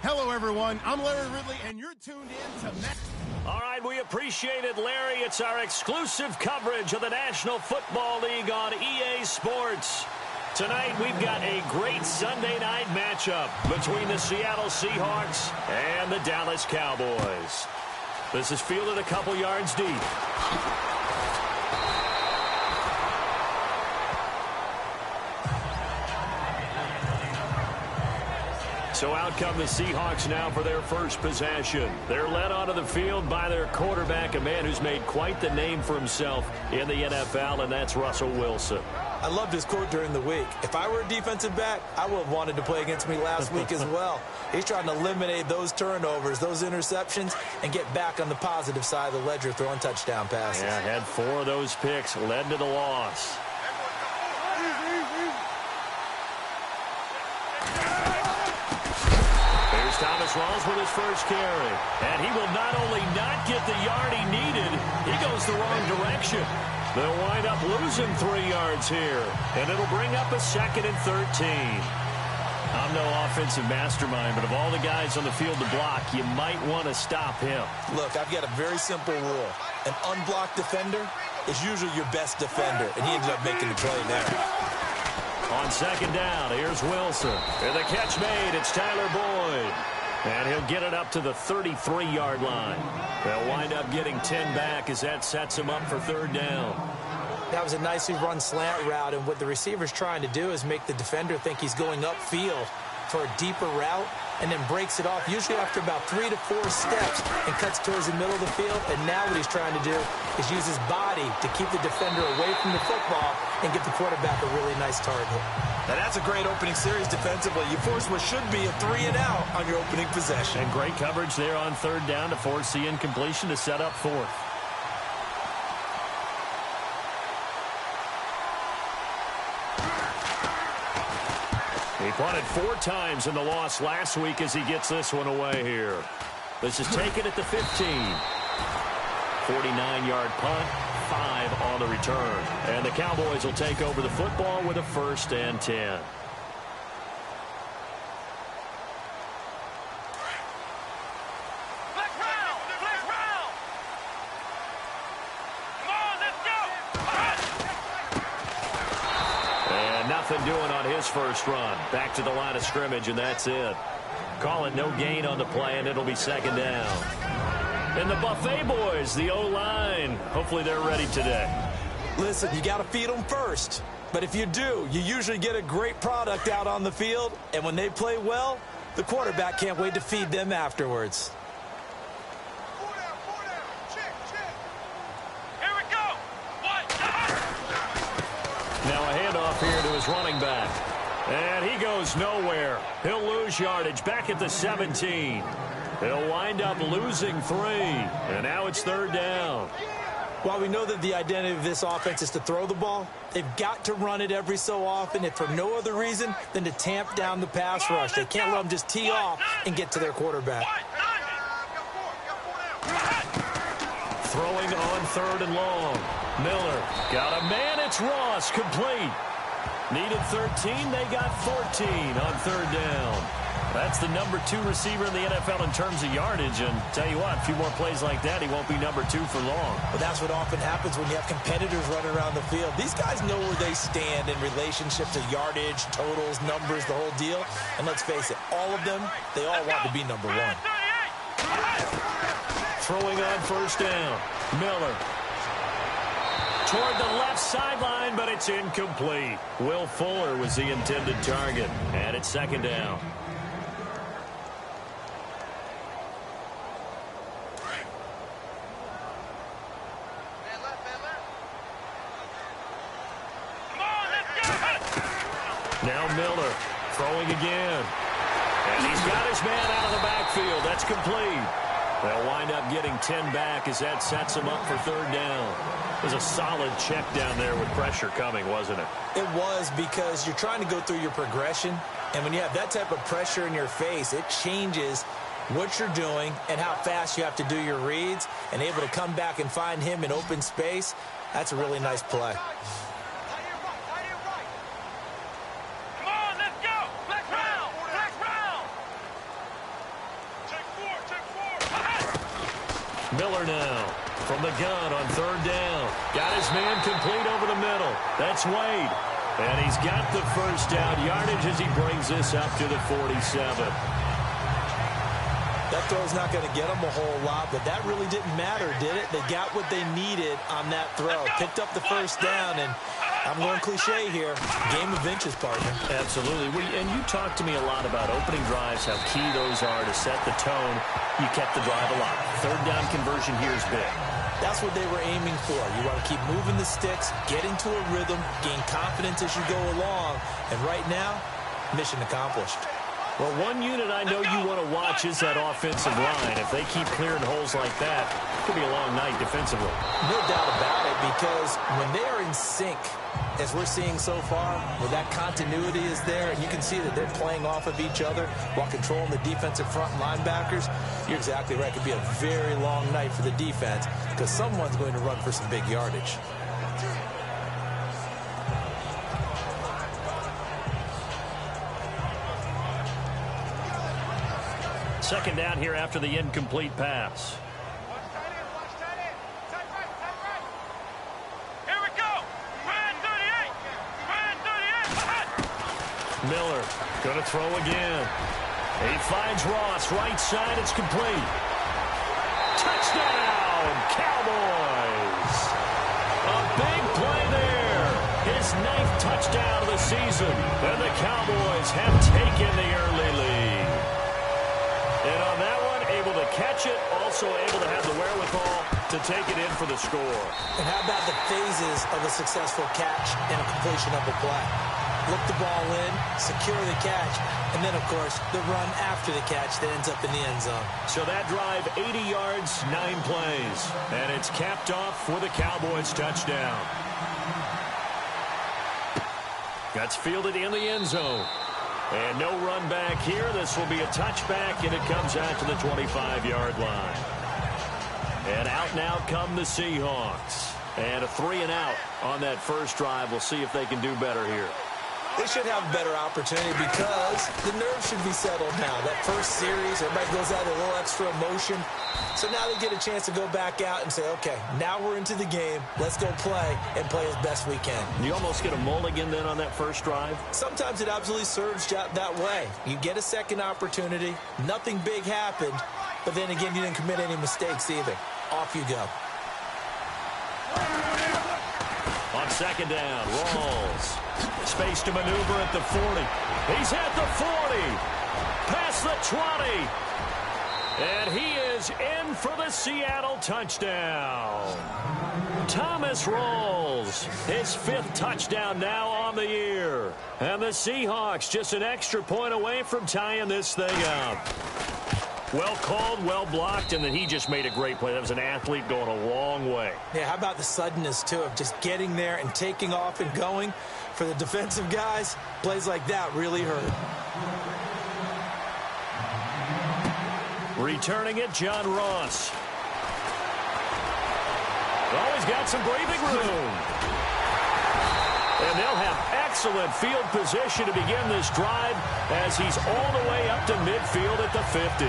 Hello, everyone. I'm Larry Ridley, and you're tuned in to... All right, we appreciate it, Larry. It's our exclusive coverage of the National Football League on EA Sports. Tonight, we've got a great Sunday night matchup between the Seattle Seahawks and the Dallas Cowboys. This is fielded a couple yards deep. So out come the Seahawks now for their first possession. They're led onto the field by their quarterback, a man who's made quite the name for himself in the NFL, and that's Russell Wilson. I loved his quote during the week. If I were a defensive back, I would have wanted to play against me last week as well. He's trying to eliminate those turnovers, those interceptions, and get back on the positive side of the ledger throwing touchdown passes. Yeah, had 4 of those picks, led to the loss. Thomas Rawls with his first carry. And he will not only not get the yard he needed, he goes the wrong direction. They'll wind up losing 3 yards here. And it'll bring up a 2nd and 13. I'm no offensive mastermind, but of all the guys on the field to block, you might want to stop him. Look, I've got a very simple rule. An unblocked defender is usually your best defender, and he ended up making the play there. On 2nd down, here's Wilson. And the catch made, it's Tyler Boyd. And he'll get it up to the 33-yard line. They'll wind up getting 10 back as that sets him up for 3rd down. That was a nicely run slant route, and what the receiver's trying to do is make the defender think he's going upfield for a deeper route, and then breaks it off, usually after about 3 to 4 steps, and cuts towards the middle of the field. And now what he's trying to do is use his body to keep the defender away from the football and get the quarterback a really nice target. Now that's a great opening series defensively. You force what should be a 3-and-out on your opening possession. And great coverage there on 3rd down to force the incompletion to set up 4th. He punted 4 times in the loss last week as he gets this one away here. This is taken at the 15. 49-yard punt, 5 on the return. And the Cowboys will take over the football with a 1st and 10. Nothing doing on his first run. Back to the line of scrimmage, and that's it. Call it no gain on the play, and it'll be 2nd down. And the Buffet boys, the O-line, hopefully they're ready today. Listen, you got to feed them first. But if you do, you usually get a great product out on the field. And when they play well, the quarterback can't wait to feed them afterwards. Now a handoff here to his running back. And he goes nowhere. He'll lose yardage back at the 17. He'll wind up losing 3. And now it's 3rd down. While we know that the identity of this offense is to throw the ball, they've got to run it every so often, if for no other reason than to tamp down the pass rush. They can't let them just tee off and get to their quarterback. Throwing on 3rd and long. Miller got a man. It's Ross, complete. Needed 13. They got 14 on 3rd down. That's the number 2 receiver in the NFL in terms of yardage. And tell you what, a few more plays like that, he won't be number 2 for long. But that's what often happens when you have competitors running around the field. These guys know where they stand in relationship to yardage, totals, numbers, the whole deal. And let's face it, all of them, they all want to be number 1. Throwing on 1st down. Miller. Toward the left sideline, but it's incomplete. Will Fuller was the intended target. And it's 2nd down. Now Miller throwing again. And he's got his man out of the backfield. That's complete. They'll wind up getting 10 back as that sets him up for 3rd down. It was a solid check down there with pressure coming, wasn't it? It was, because you're trying to go through your progression. And when you have that type of pressure in your face, it changes what you're doing and how fast you have to do your reads. And able to come back and find him in open space, that's a really nice play. Miller now from the gun on third down. Got his man complete over the middle. That's Wade. And he's got the first down yardage as he brings this up to the 47. That throw's not going to get them a whole lot, but that really didn't matter, did it? They got what they needed on that throw. Picked up the first down, and I'm going cliche here. Game of inches, partner. Absolutely. And you talked to me a lot about opening drives, how key those are to set the tone. You kept the drive alive. Third down conversion here is big. That's what they were aiming for. You want to keep moving the sticks, get into a rhythm, gain confidence as you go along. And right now, mission accomplished. Well, one unit I know you want to watch is that offensive line. If they keep clearing holes like that, it could be a long night defensively. No doubt about it, because when they are in sync, as we're seeing so far, where that continuity is there, and you can see that they're playing off of each other while controlling the defensive front linebackers, you're exactly right. It could be a very long night for the defense because someone's going to run for some big yardage. Second down here after the incomplete pass. Here we go. Ryan 38. Miller going to throw again. He finds Ross. Right side. It's complete. Touchdown, Cowboys. A big play there. His 9th touchdown of the season. And the Cowboys have taken the early lead. And on that one, able to catch it, also able to have the wherewithal to take it in for the score. And how about the phases of a successful catch and a completion of a play? Look the ball in, secure the catch, and then, of course, the run after the catch that ends up in the end zone. So that drive, 80 yards, 9 plays. And it's capped off with a Cowboys touchdown. That's fielded in the end zone. And no run back here. This will be a touchback, and it comes out to the 25-yard line. And out now come the Seahawks. And a 3-and-out on that first drive. We'll see if they can do better here. They should have a better opportunity because the nerves should be settled now. That first series, everybody goes out a little extra emotion. So now they get a chance to go back out and say, okay, now we're into the game. Let's go play and play as best we can. You almost get a mulligan then on that first drive? Sometimes it absolutely serves that way. You get a second opportunity. Nothing big happened. But then again, you didn't commit any mistakes either. Off you go. On second down, Rawls. Space to maneuver at the 40. He's at the 40. Past the 20. And he is in for the Seattle touchdown. Thomas Rawls, his 5th touchdown now on the year. And the Seahawks just an extra point away from tying this thing up. Well called, well blocked, and then he just made a great play. That was an athlete going a long way. Yeah, how about the suddenness, too, of just getting there and taking off and going? For the defensive guys, plays like that really hurt. Returning it, John Ross. Oh, he's got some breathing room. And they'll have excellent field position to begin this drive as he's all the way up to midfield at the 50.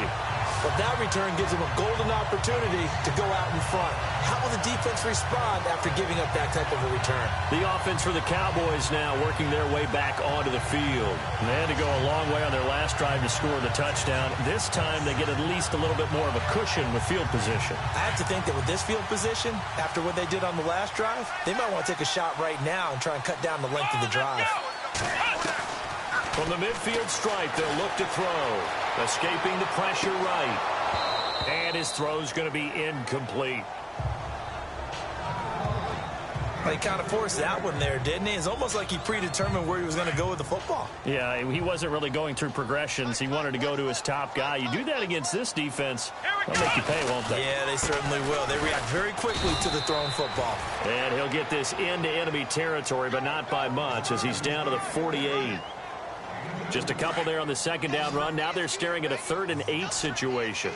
But that return gives him a golden opportunity to go out in front. How will the defense respond after giving up that type of a return? The offense for the Cowboys now working their way back onto the field. And they had to go a long way on their last drive to score the touchdown. This time they get at least a little bit more of a cushion with field position. I have to think that with this field position, after what they did on the last drive, they might want to take a shot right now and try and cut down the length of the drive. From the midfield stripe, they'll look to throw. Escaping the pressure right. And his throw's going to be incomplete. Well, he kind of forced that one there, didn't he? It's almost like he predetermined where he was going to go with the football. Yeah, he wasn't really going through progressions. He wanted to go to his top guy. You do that against this defense, they'll make you pay, won't they? Yeah, they certainly will. They react very quickly to the thrown football. And he'll get this into enemy territory, but not by much as he's down to the 48. Just a couple there on the second down run. Now they're staring at a 3rd and 8 situation.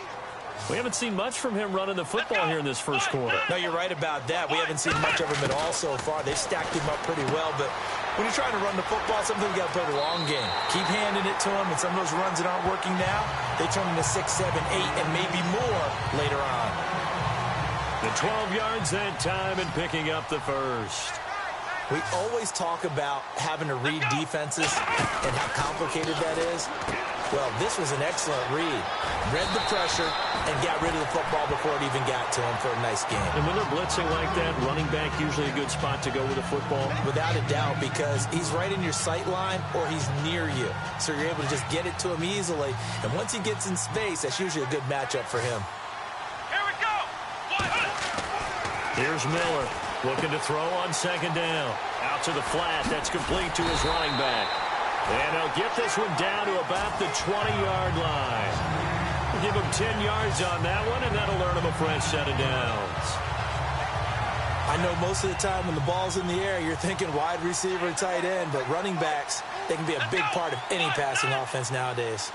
We haven't seen much from him running the football here in this first quarter. No, you're right about that. We haven't seen much of him at all so far. They've stacked him up pretty well, but when you're trying to run the football, sometimes you got to play the long game. Keep handing it to him, and some of those runs that aren't working now, they turn into 6, 7, 8, and maybe more later on. The 12 yards that time and picking up the first. We always talk about having to read defenses and how complicated that is. Well, this was an excellent read. Read the pressure and got rid of the football before it even got to him for a nice game. And when they're blitzing like that, running back usually a good spot to go with the football? Without a doubt, because he's right in your sight line or he's near you. So you're able to just get it to him easily. And once he gets in space, that's usually a good matchup for him. Here we go. Here's Miller looking to throw on second down. Out to the flat. That's complete to his running back. And he'll get this one down to about the 20-yard line. We'll give him 10 yards on that one, and that'll earn him a fresh set of downs. I know most of the time when the ball's in the air, you're thinking wide receiver, tight end, but running backs, they can be a big part of any passing offense nowadays.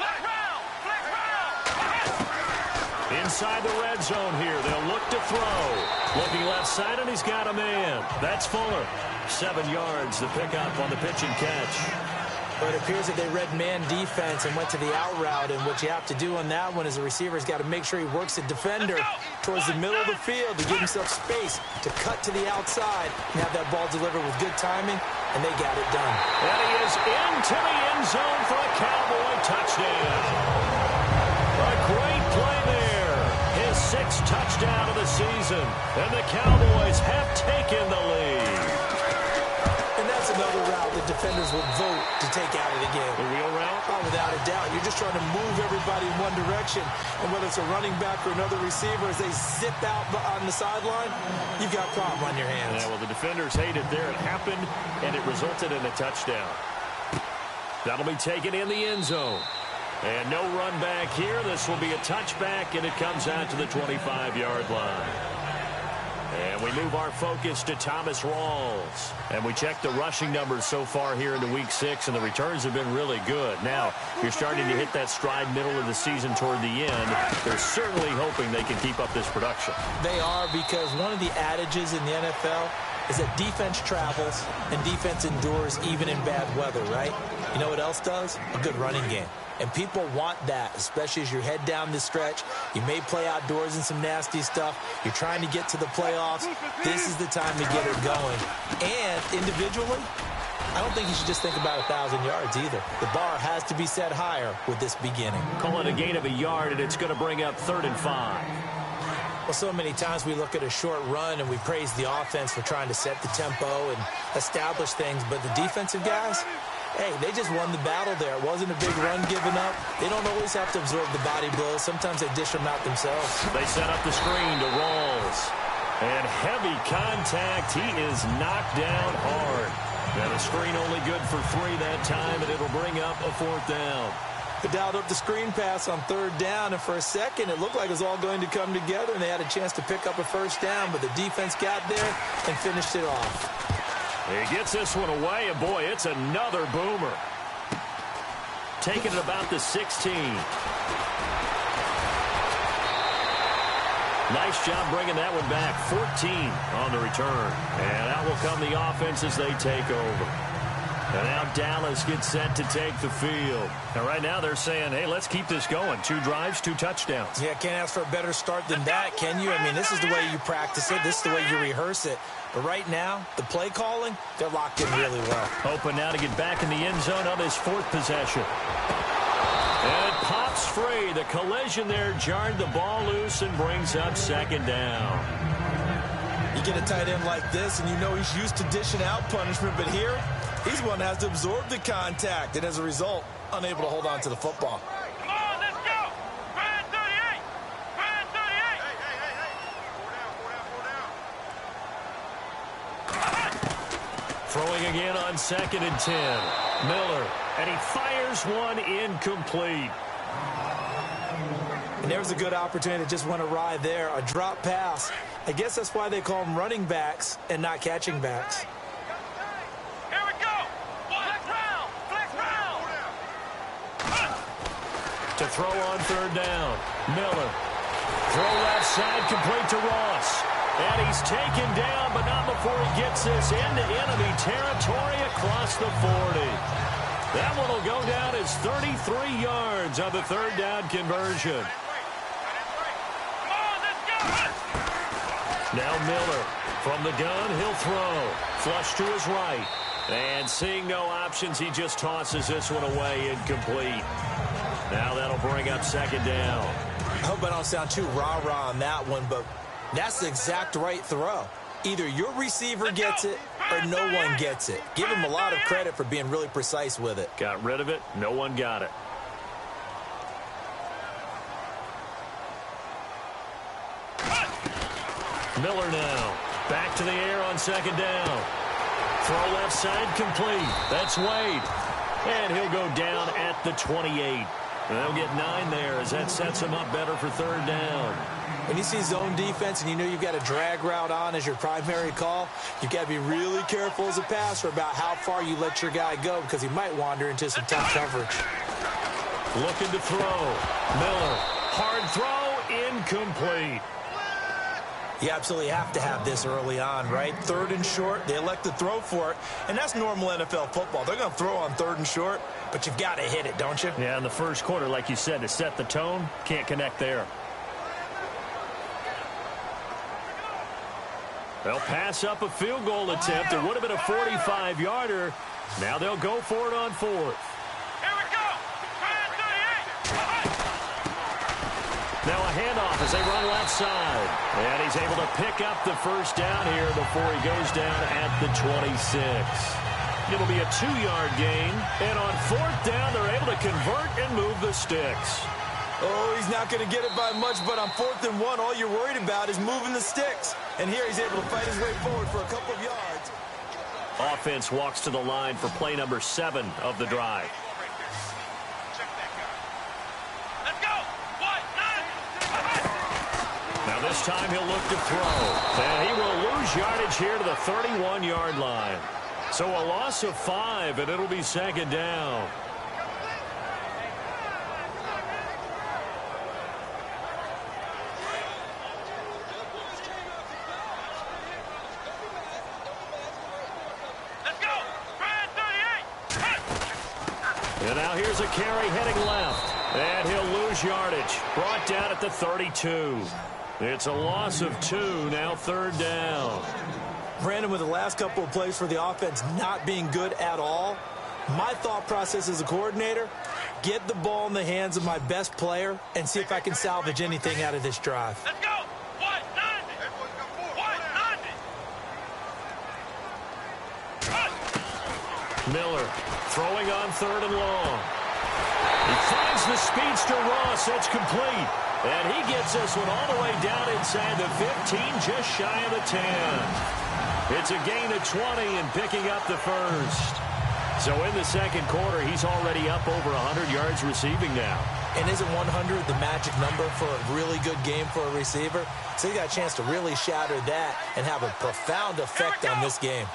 Inside the red zone here, they'll look to throw. Looking left side, and he's got a man. That's Fuller. 7 yards, the pickup on the pitch and catch. But it appears that they read man defense and went to the out route, and what you have to do on that one is the receiver's got to make sure he works the defender towards the middle of the field to give himself space to cut to the outside and have that ball delivered with good timing, and they got it done. And he is into the end zone for a Cowboy touchdown. A great play there. His 6th touchdown of the season, and the Cowboys have taken the lead. And that's another route that defenders will vote to take out of the game. The wheel route? Oh, without a doubt. You're just trying to move everybody in one direction. And whether it's a running back or another receiver, as they zip out on the sideline, you've got a problem on your hands. Yeah, well, the defenders hate it there. It happened, and it resulted in a touchdown. That'll be taken in the end zone. And no run back here. This will be a touchback, and it comes out to the 25-yard line. And we move our focus to Thomas Rawls. And we check the rushing numbers so far here into Week 6, and the returns have been really good. Now, you're starting to hit that stride middle of the season toward the end. They're certainly hoping they can keep up this production. They are, because one of the adages in the NFL is that defense travels and defense endures even in bad weather, right? You know what else does? A good running game. And people want that, especially as you head down the stretch. You may play outdoors in some nasty stuff. You're trying to get to the playoffs. This is the time to get it going. And individually, I don't think you should just think about 1,000 yards either. The bar has to be set higher with this beginning. Call it a gain of a yard, and it's going to bring up 3rd and 5. Well, so many times we look at a short run and we praise the offense for trying to set the tempo and establish things, but the defensive guys, hey, they just won the battle there. It wasn't a big run given up. They don't always have to absorb the body blows. Sometimes they dish them out themselves. They set up the screen to Rawls. And heavy contact. He is knocked down hard. And the screen only good for 3 that time, and it'll bring up a 4th down. They dialed up the screen pass on 3rd down, and for a second it looked like it was all going to come together, and they had a chance to pick up a 1st down, but the defense got there and finished it off. He gets this one away, and boy, it's another boomer. Taking it about the 16. Nice job bringing that one back. 14 on the return. And out will come the offense as they take over. And now Dallas gets set to take the field. And right now they're saying, hey, let's keep this going. 2 drives, 2 touchdowns. Yeah, can't ask for a better start than that, can you? I mean, this is the way you practice it. This is the way you rehearse it. But right now, the play calling, they're locked in really well. Hoping now to get back in the end zone on his 4th possession. And it pops free. The collision there jarred the ball loose and brings up 2nd down. You get a tight end like this, and you know he's used to dishing out punishment, but here, he's one that has to absorb the contact, and as a result, unable to hold on to the football. Come on, let's go. Ryan 38. Ryan 38. Hey. Throwing again on 2nd and 10. Miller, and he fires one incomplete. And there's a good opportunity that just went awry there. A drop pass. I guess that's why they call them running backs and not catching backs. Here we go. Flex round. Flex round. To throw on 3rd down. Miller. Throw left side, complete to Ross. And he's taken down, but not before he gets this into enemy territory across the 40. That one will go down as 33 yards on the 3rd down conversion. Now Miller from the gun, he'll throw. Flush to his right. And seeing no options, he just tosses this one away, incomplete. Now that'll bring up second down. I hope I don't sound too rah-rah on that one, but that's the exact right throw. Either your receiver gets it or no one gets it. Give him a lot of credit for being really precise with it. Got rid of it. No one got it. Miller now. Back to the air on second down. Throw left side complete. That's Wade. And he'll go down at the 28. They'll get 9 there as that sets him up better for third down. When you see zone defense and you know you've got a drag route on as your primary call, you've got to be really careful as a passer about how far you let your guy go because he might wander into some tough coverage. Looking to throw. Miller. Hard throw. Incomplete. You absolutely have to have this early on, right? Third and short, they elect to throw for it, and that's normal NFL football. They're going to throw on third and short, but you've got to hit it, don't you? Yeah, in the first quarter, like you said, to set the tone, can't connect there. They'll pass up a field goal attempt. It would have been a 45-yarder. Now they'll go for it on fourth. Here we go. Now a handoff as they run left side. And he's able to pick up the first down here before he goes down at the 26. It'll be a 2-yard gain. And on fourth down, they're able to convert and move the sticks. Oh, he's not going to get it by much, but on 4th and 1, all you're worried about is moving the sticks. And here he's able to fight his way forward for a couple of yards. Offense walks to the line for play number 7 of the drive. Let's go. Now this time he'll look to throw. And he will lose yardage here to the 31-yard line. So a loss of 5, and it'll be second down. And now here's a carry heading left. And he'll lose yardage. Brought down at the 32. It's a loss of 2, now third down. Brandon, with the last couple of plays for the offense not being good at all, my thought process as a coordinator, get the ball in the hands of my best player and see if I can salvage anything out of this drive. Let's go. Miller throwing on third and long. He finds the speedster Ross. That's complete. And he gets this one all the way down inside the 15, just shy of the 10. It's a gain of 20 and picking up the first. So in the second quarter, he's already up over 100 yards receiving now. And isn't 100 the magic number for a really good game for a receiver? So you got a chance to really shatter that and have a profound effect on this game.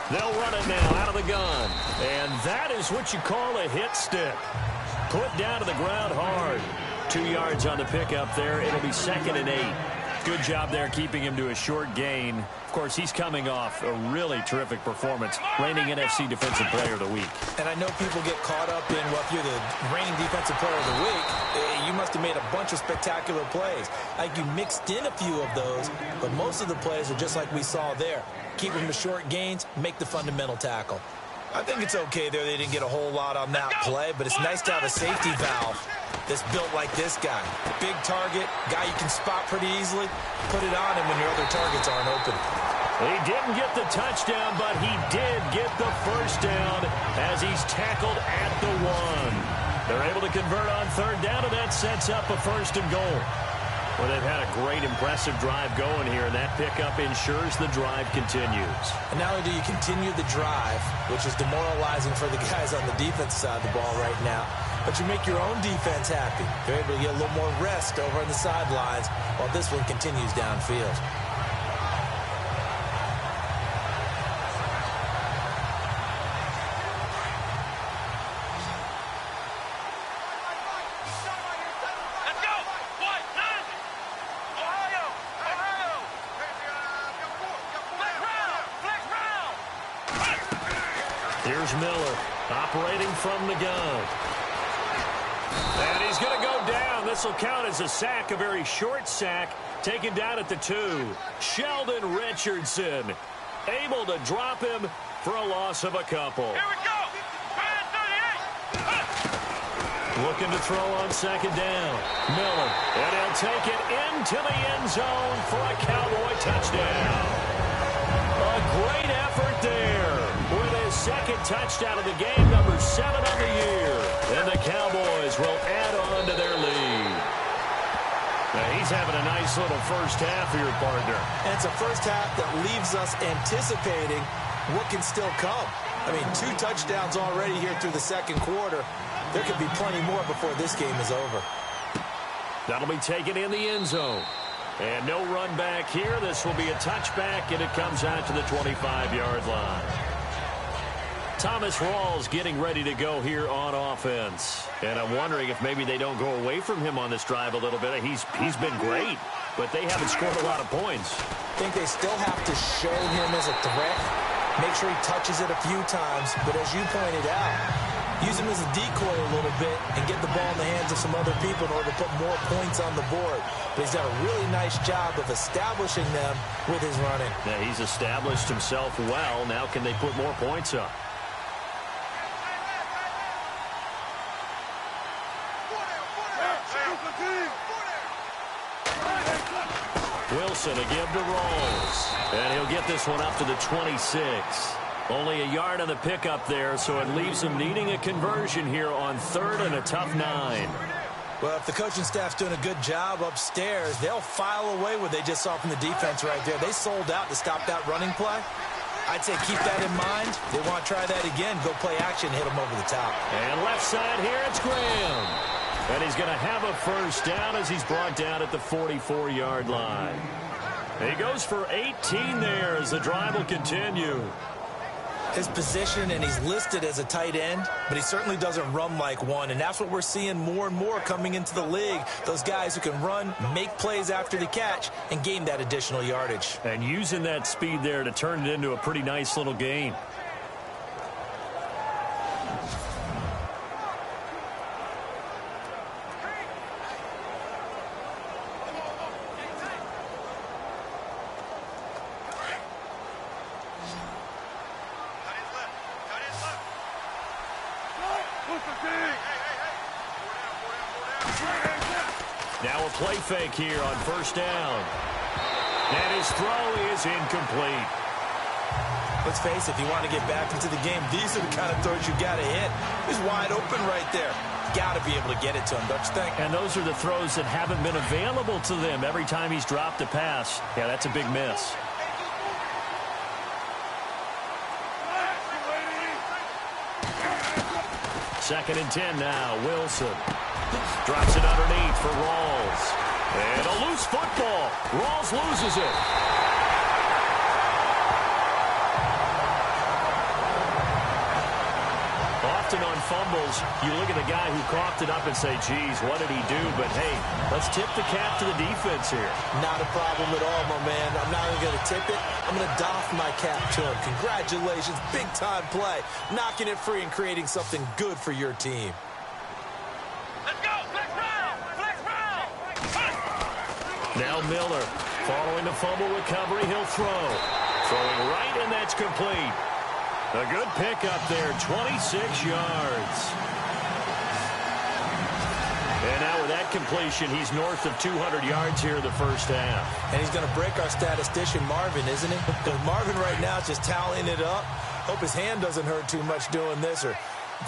They'll run it now out of the gun. And that is what you call a hit stick. Put down to the ground hard. 2 yards on the pickup there. It'll be 2nd and 8. Good job there keeping him to a short gain. Of course, he's coming off a really terrific performance, reigning NFC Defensive Player of the Week. And I know people get caught up in, well, if you're the reigning Defensive Player of the Week, you must have made a bunch of spectacular plays. Like you mixed in a few of those, but most of the plays are just like we saw there. Keep them to short gains, make the fundamental tackle. I think it's okay there. They didn't get a whole lot on that play, but it's nice to have a safety valve that's built like this guy. Big target, guy you can spot pretty easily. Put it on him when your other targets aren't open. He didn't get the touchdown, but he did get the first down as he's tackled at the 1. They're able to convert on third down, and that sets up a 1st and goal. Well, they've had a great, impressive drive going here, and that pickup ensures the drive continues. And not only do you continue the drive, which is demoralizing for the guys on the defense side of the ball right now, but you make your own defense happy. They're able to get a little more rest over on the sidelines while this one continues downfield. Here's Miller operating from the gun. And he's going to go down. this will count as a sack, a very short sack, taken down at the 2. Sheldon Richardson able to drop him for a loss of a couple. Here we go. Looking to throw on second down. Miller, and he'll take it into the end zone for a Cowboy touchdown. A great effort there with his second touchdown of the game, number 7 on the year. And the Cowboys will add on to their lead. Now he's having a nice little first half here, partner. And it's a first half that leaves us anticipating what can still come. I mean, 2 touchdowns already here through the second quarter. There could be plenty more before this game is over. That'll be taken in the end zone. And no run back here. This will be a touchback, and it comes out to the 25-yard line. Thomas Rawls getting ready to go here on offense. And I'm wondering if maybe they don't go away from him on this drive a little bit. He's been great, but they haven't scored a lot of points. I think they still have to show him as a threat. Make sure he touches it a few times. But as you pointed out, use him as a decoy a little bit and get the ball in the hands of some other people in order to put more points on the board. But he's done a really nice job of establishing them with his running. Yeah, he's established himself well. Now can they put more points up? Wilson again to Rawls. And he'll get this one up to the 26. Only a yard on the pickup there, so it leaves him needing a conversion here on 3rd and a tough 9. Well, if the coaching staff's doing a good job upstairs, they'll file away what they just saw from the defense right there. They sold out to stop that running play. I'd say keep that in mind. They want to try that again. Go play action, hit them over the top. And left side here, it's Graham. And he's going to have a first down as he's brought down at the 44-yard line. He goes for 18 there as the drive will continue. His position, and he's listed as a tight end, but he certainly doesn't run like one, and that's what we're seeing more and more coming into the league. Those guys who can run, make plays after the catch, and gain that additional yardage. And using that speed there to turn it into a pretty nice little gain. Now a play fake here on first down. And his throw is incomplete. Let's face it, if you want to get back into the game, these are the kind of throws you got to hit. He's wide open right there. Got to be able to get it to him, don't you think? And those are the throws that haven't been available to them every time he's dropped a pass. Yeah, that's a big miss. Second and 10 now. Wilson drops it underneath for Rawls. And a loose football. Rawls loses it. Often on fumbles, you look at the guy who coughed it up and say, geez, what did he do? But, hey, let's tip the cap to the defense here. Not a problem at all, my man. I'm not even going to tip it. I'm going to doff my cap to him. Congratulations. Big-time play. Knocking it free and creating something good for your team. Let's go. Flex round. Flex round. Now Miller, following the fumble recovery, he'll throw. Throwing right, and that's complete. A good pickup there, 26 yards. And now with that completion, he's north of 200 yards here in the first half. And he's going to break our statistician, Marvin, isn't he? Because Marvin right now is just tallying it up. Hope his hand doesn't hurt too much doing this or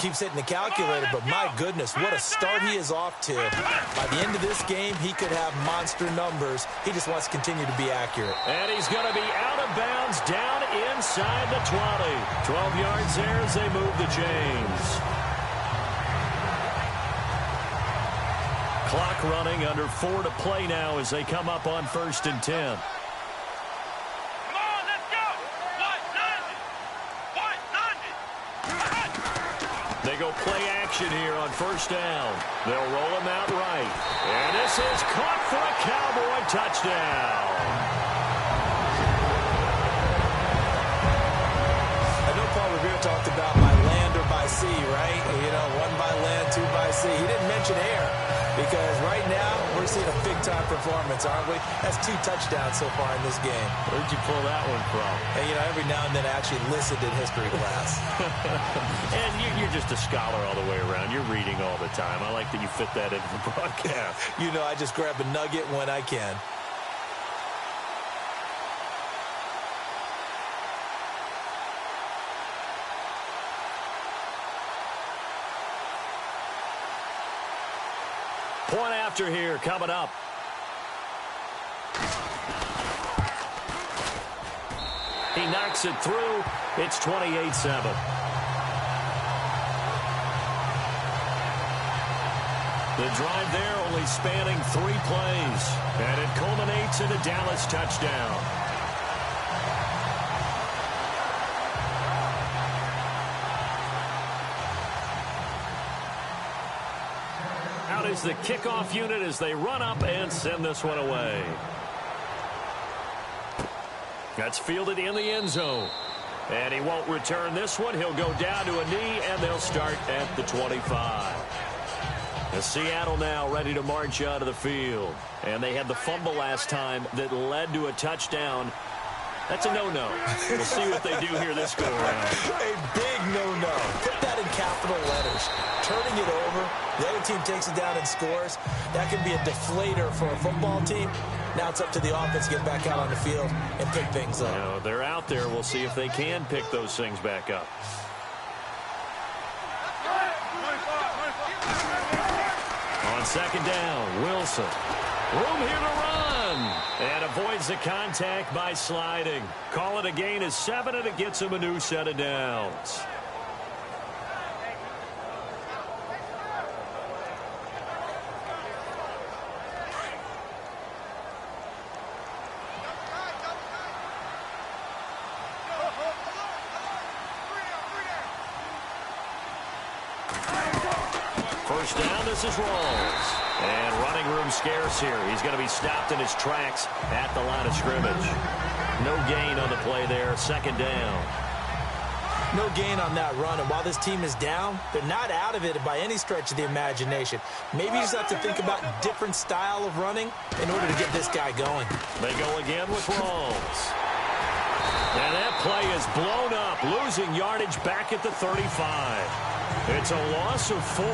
keeps hitting the calculator. But my goodness, what a start he is off to. By the end of this game, he could have monster numbers. He just wants to continue to be accurate. And he's going to be out of bounds down inside the 20. 12 yards there as they move the chains. Clock running, under 4 to play now as they come up on 1st and 10. Come on, let's go. 190. They go play action here on first down. They'll roll him out right. And this is caught for a Cowboy touchdown. I know Paul Revere talked about by land or by sea, right? You know, 1 by land, 2 by sea. He didn't mention air. Because right now, we're seeing a big-time performance, aren't we? That's 2 touchdowns so far in this game. Where'd you pull that one from? And, you know, every now and then I actually listened in history class. And you're just a scholar all the way around. You're reading all the time. I like that you fit that into the broadcast. You know, I just grab a nugget when I can. Point after here coming up. He knocks it through. It's 28-7. The drive there only spanning 3 plays. And it culminates in a Dallas touchdown. Out is the kickoff unit as they run up and send this one away. That's fielded in the end zone. And he won't return this one. He'll go down to a knee, and they'll start at the 25. The Seattle now ready to march out of the field. And they had the fumble last time that led to a touchdown. That's a no-no. We'll see what they do here this go-around. A big no-no. Put that in capital letters. Turning it over, the other team takes it down and scores. That can be a deflator for a football team. Now it's up to the offense to get back out on the field and pick things up. Now, they're out there. We'll see if they can pick those things back up. On second down, Wilson. Room here to run. And avoids the contact by sliding. Call it a gain of 7, and it gets him a new set of downs. First down, this is Rawls. And running room scarce here. He's going to be stopped in his tracks at the line of scrimmage. No gain on the play there. Second down. No gain on that run, and while this team is down, they're not out of it by any stretch of the imagination. Maybe you just have to think about a different style of running in order to get this guy going. They go again with Rawls. And that play is blown up, losing yardage back at the 35. It's a loss of 4.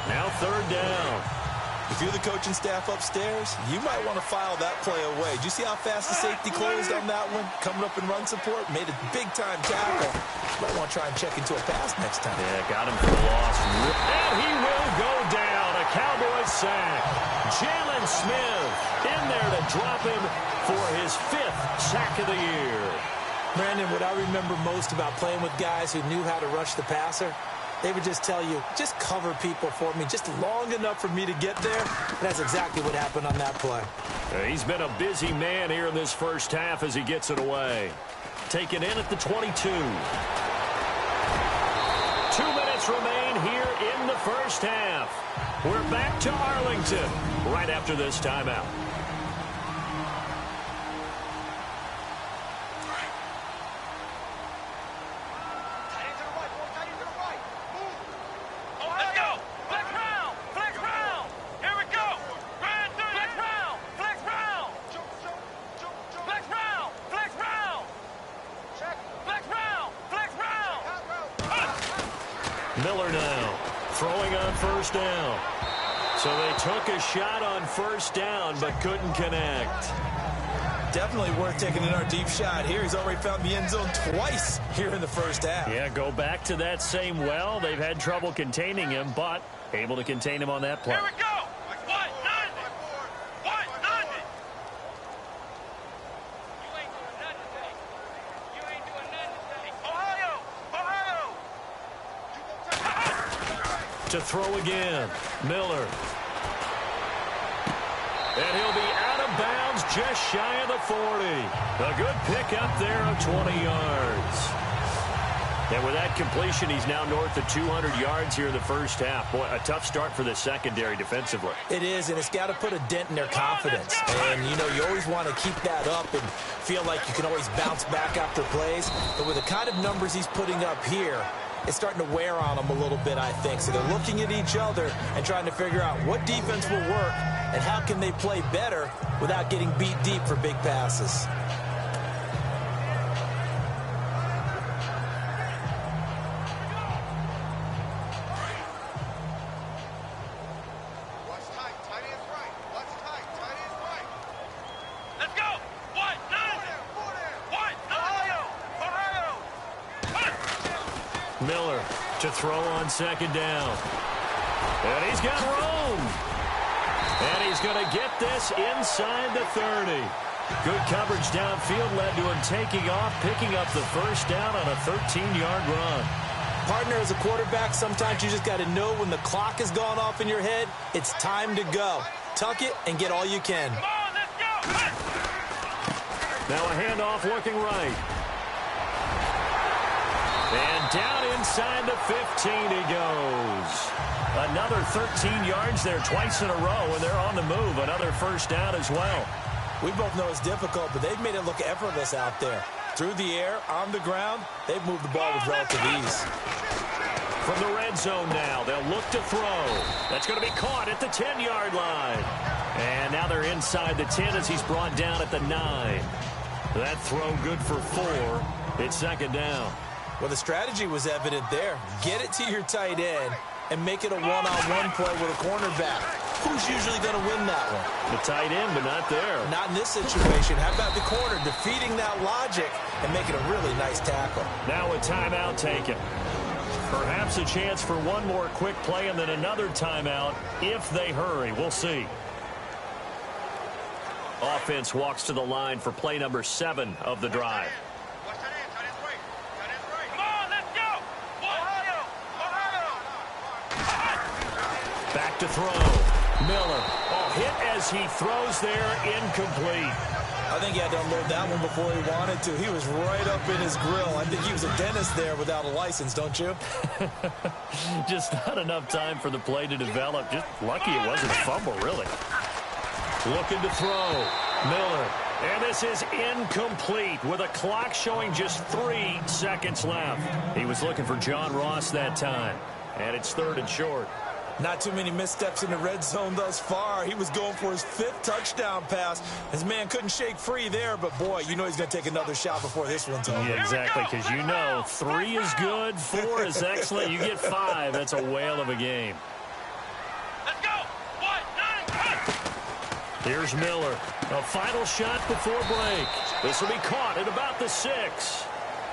Now third down. If you're the coaching staff upstairs, you might want to file that play away. Do you see how fast the safety closed on that one? Coming up in run support, made a big-time tackle. Might want to try and check into a pass next time. Yeah, got him for the loss. And he will go down. A Cowboys sack. Jalen Smith in there to drop him for his 5th sack of the year. Brandon, what I remember most about playing with guys who knew how to rush the passer, they would just tell you, just cover people for me, just long enough for me to get there. And that's exactly what happened on that play. He's been a busy man here in this first half as he gets it away. Taken in at the 22. 2 minutes remain here in the first half. We're back to Arlington right after this timeout. Miller now throwing on first down. So they took a shot on first down but couldn't connect. Definitely worth taking another deep shot here. He's already found the end zone twice here in the first half. Yeah, go back to that same well. They've had trouble containing him, but able to contain him on that play. Here we go. What? Nothing. What? Nothing. You ain't doing nothing today. You ain't doing nothing today. Ohio. To throw again. Miller. And he'll be out of bounds just shy of the 40. A good pick up there of 20 yards. And with that completion, he's now north of 200 yards here in the first half. Boy, a tough start for the secondary defensively. It is, and it's got to put a dent in their confidence. And, you know, you always want to keep that up and feel like you can always bounce back after plays. But with the kind of numbers he's putting up here, is starting to wear on them a little bit, I think. So they're looking at each other and trying to figure out what defense will work and how can they play better without getting beat deep for big passes. Miller to throw on second down. And he's got room. And he's going to get this inside the 30. Good coverage downfield led to him taking off, picking up the first down on a 13-yard run. Partner, as a quarterback, sometimes you just got to know when the clock has gone off in your head, it's time to go. Tuck it and get all you can. Come on, let's go. Now a handoff looking right. And down inside the 15 he goes. Another 13 yards there twice in a row, and they're on the move. Another first down as well. We both know it's difficult, but they've made it look effortless out there. Through the air, on the ground, they've moved the ball with relative ease. From the red zone now, they'll look to throw. That's going to be caught at the 10-yard line. And now they're inside the 10 as he's brought down at the 9. That throw good for 4. It's second down. Well, the strategy was evident there. Get it to your tight end and make it a one-on-one play with a cornerback. Who's usually going to win that one? The tight end, but not there. Not in this situation. How about the corner defeating that logic and making a really nice tackle? Now a timeout taken. Perhaps a chance for one more quick play and then another timeout if they hurry. We'll see. Offense walks to the line for play number 7 of the drive. Back to throw. Miller. Oh, hit as he throws there, incomplete. I think he had to unload that one before he wanted to. He was right up in his grill. I think he was a dentist there without a license, don't you? Just not enough time for the play to develop. Just lucky it wasn't a fumble, really. Looking to throw. Miller. And this is incomplete with a clock showing just 3 seconds left. He was looking for John Ross that time. And it's 3rd and short. Not too many missteps in the red zone thus far. He was going for his 5th touchdown pass. His man couldn't shake free there, but boy, you know he's going to take another shot before this one's over. Yeah, exactly, because you know 3 is good, 4 is excellent. You get 5, that's a whale of a game. Let's go. 1, 9, 1. Here's Miller. A final shot before break. This will be caught at about the 6.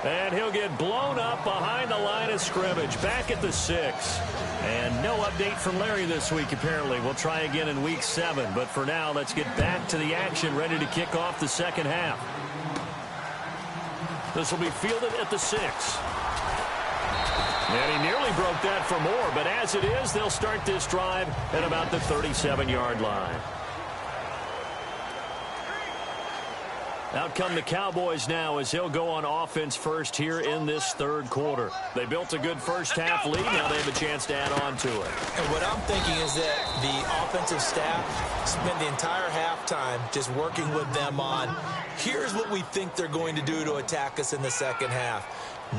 And he'll get blown up behind the line of scrimmage. Back at the 6. And no update from Larry this week, apparently. We'll try again in week 7. But for now, let's get back to the action, ready to kick off the second half. This will be fielded at the 6. And he nearly broke that for more. But as it is, they'll start this drive at about the 37-yard line. Out come the Cowboys now as he'll go on offense first here in this 3rd quarter. They built a good first half lead. Now they have a chance to add on to it. And what I'm thinking is that the offensive staff spent the entire halftime just working with them on, here's what we think they're going to do to attack us in the second half.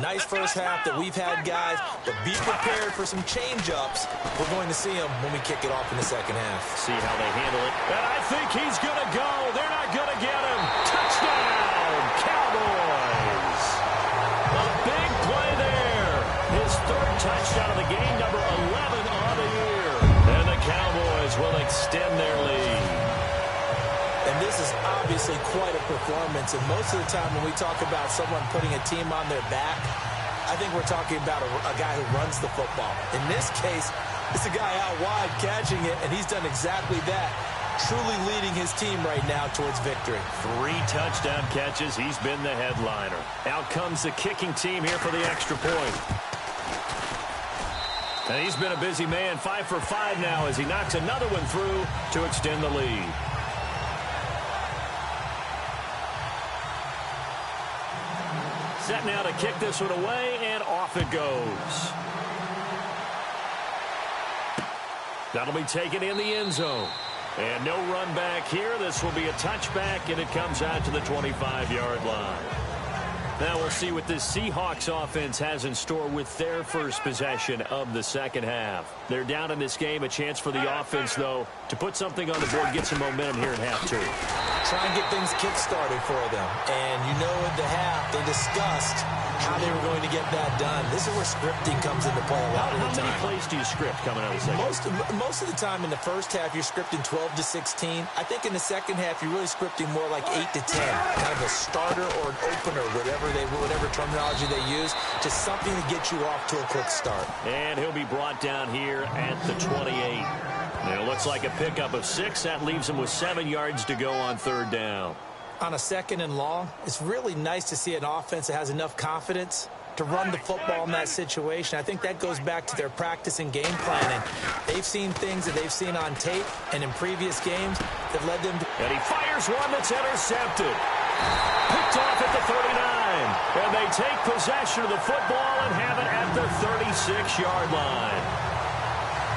Nice first half that we've had, guys, but be prepared for some change-ups. We're going to see them when we kick it off in the second half. See how they handle it. And I think he's going to go. They're not going to get him. Touchdown, Cowboys. A big play there. His 3rd touchdown of the game, number 11 on the year. And the Cowboys will extend their lead. And this is obviously quite a performance. And most of the time when we talk about someone putting a team on their back, I think we're talking about a guy who runs the football. In this case, it's a guy out wide catching it, and he's done exactly that. Truly leading his team right now towards victory. 3 touchdown catches. He's been the headliner. Out comes the kicking team here for the extra point. And he's been a busy man. 5 for 5 now as he knocks another one through to extend the lead. Set now to kick this one away, and off it goes. That'll be taken in the end zone. And no run back here. This will be a touchback, and it comes out to the 25-yard line. Now we'll see what this Seahawks offense has in store with their first possession of the second half. They're down in this game. A chance for the offense, though, to put something on the board, get some momentum here in half two. Try and get things kick-started for them. And you know at the half, they discussed how they were going to get that done. This is where scripting comes into play a lot of the time. How many plays do you script coming out of the second? Most of the time in the first half, you're scripting 12 to 16. I think in the second half, you're really scripting more like 8 to 10. Kind of a starter or an opener, whatever terminology they use, just something to get you off to a quick start. And he'll be brought down here at the 28. And it looks like a pickup of 6. That leaves him with 7 yards to go on third down. On a second and long, it's really nice to see an offense that has enough confidence to run the football in that situation. I think that goes back to their practice and game planning. They've seen things that they've seen on tape and in previous games that led them to... And he fires one that's intercepted. Picked off at the 39. And they take possession of the football and have it at the 36-yard line.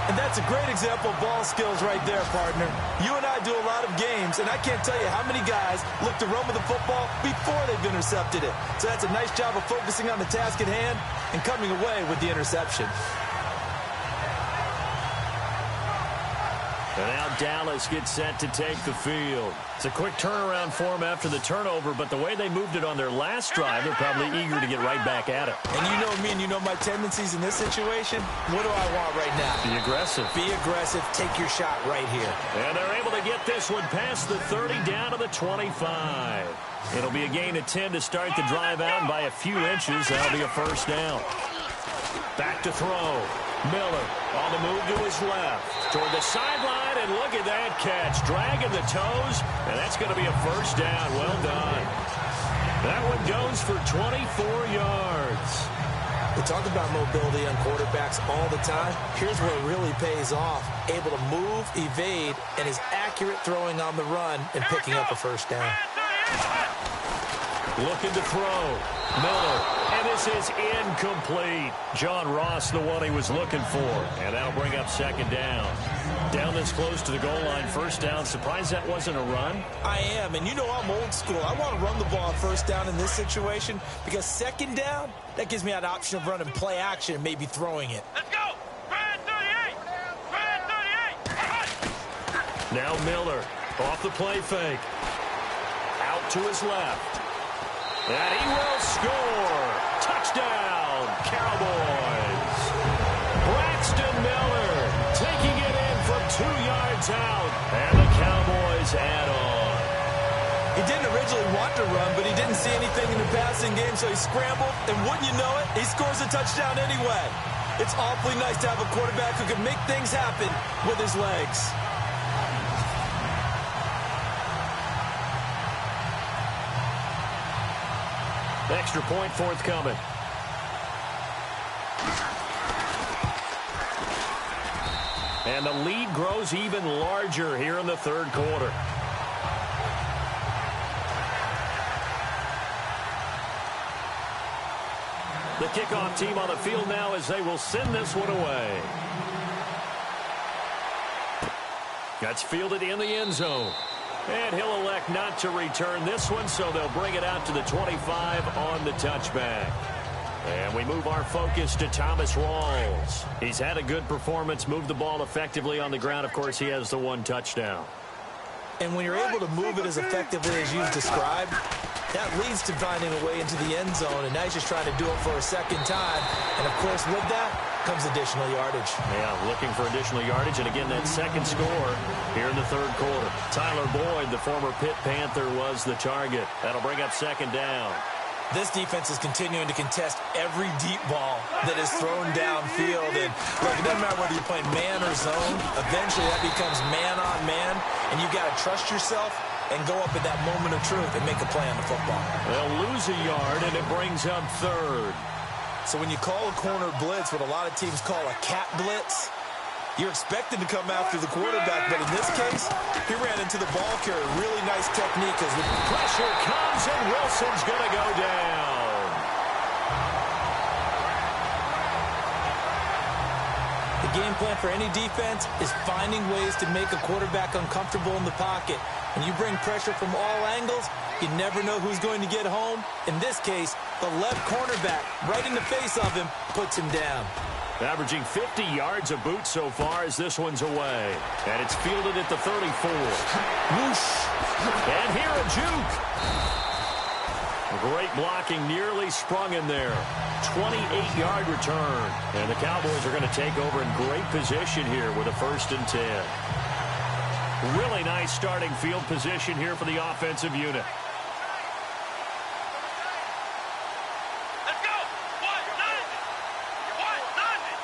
And that's a great example of ball skills right there, partner. You and I do a lot of games, and I can't tell you how many guys look to run with the football before they've intercepted it. So that's a nice job of focusing on the task at hand and coming away with the interception. And now Dallas gets set to take the field. It's a quick turnaround for them after the turnover, but the way they moved it on their last drive, they're probably eager to get right back at it. And you know me and you know my tendencies in this situation. What do I want right now? Be aggressive. Be aggressive. Take your shot right here. And they're able to get this one past the 30 down to the 25. It'll be a gain of 10 to start the drive out by a few inches. That'll be a first down. Back to throw. Miller on the move to his left. Toward the sideline, and look at that catch. Dragging the toes, and that's going to be a first down. Well done. That one goes for 24 yards. We talk about mobility on quarterbacks all the time. Here's where it really pays off. Able to move, evade, and is accurate throwing on the run and picking up a first down. Looking to throw. Miller. And this is incomplete. John Ross, the one he was looking for. And that'll bring up second down. Down this close to the goal line. First down. Surprised that wasn't a run? I am. And you know I'm old school. I want to run the ball on first down in this situation because second down, that gives me an option of running play action and maybe throwing it. Let's go. Brad 38. Brad 38. Now Miller off the play fake. Out to his left. And he will score. Touchdown, Cowboys. Braxton Miller taking it in from 2 yards out. And the Cowboys add on. He didn't originally want to run, but he didn't see anything in the passing game, so he scrambled. And wouldn't you know it, he scores a touchdown anyway. It's awfully nice to have a quarterback who can make things happen with his legs. Extra point forthcoming. And the lead grows even larger here in the third quarter. The kickoff team on the field now as they will send this one away. That's fielded in the end zone. And he'll elect not to return this one, so they'll bring it out to the 25 on the touchback. And we move our focus to Thomas Rawls. He's had a good performance, moved the ball effectively on the ground. Of course, he has the one touchdown. And when you're able to move it as effectively as you've described, that leads to finding a way into the end zone. And now he's just trying to do it for a second time. And, of course, with that comes additional yardage. Yeah, looking for additional yardage. And, again, that second score here in the third quarter. Tyler Boyd, the former Pitt Panther, was the target. That'll bring up second down. This defense is continuing to contest every deep ball that is thrown downfield. And, look, it doesn't matter whether you're playing man or zone. Eventually, that becomes man on man. And you've got to trust yourself and go up at that moment of truth and make a play on the football. They'll lose a yard, and it brings up third. So when you call a corner blitz, what a lot of teams call a cat blitz, you're expected to come after the quarterback. But in this case, he ran into the ball carrier. Really nice technique. As the pressure comes, and Wilson's going to go down. The game plan for any defense is finding ways to make a quarterback uncomfortable in the pocket. When you bring pressure from all angles, you never know who's going to get home. In this case, the left cornerback, right in the face of him, puts him down. Averaging 50 yards a boot so far as this one's away. And it's fielded at the 34. Whoosh. And here a juke. Great blocking, nearly sprung in there. 28-yard return. And the Cowboys are going to take over in great position here with a 1st and 10. Really nice starting field position here for the offensive unit. Let's go. 1-90. 1-90.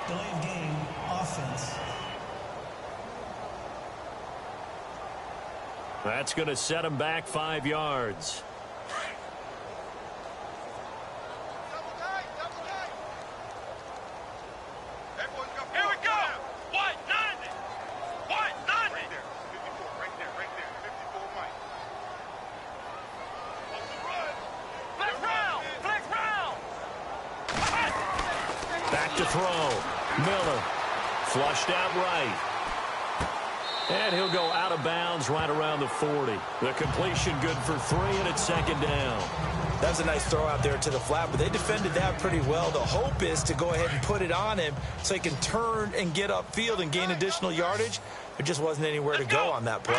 Delayed game, offense. That's going to set him back 5 yards. Here we go. 1-90. 1-90. Right there, 54, Mike. Flex round. Flex round. Back to throw. Miller flushed out right. And he'll go out of bounds right around the 40. The completion good for 3, and it's 2nd down. That was a nice throw out there to the flat, but they defended that pretty well. The hope is to go ahead and put it on him so he can turn and get upfield and gain additional yardage. There just wasn't anywhere to go on that play.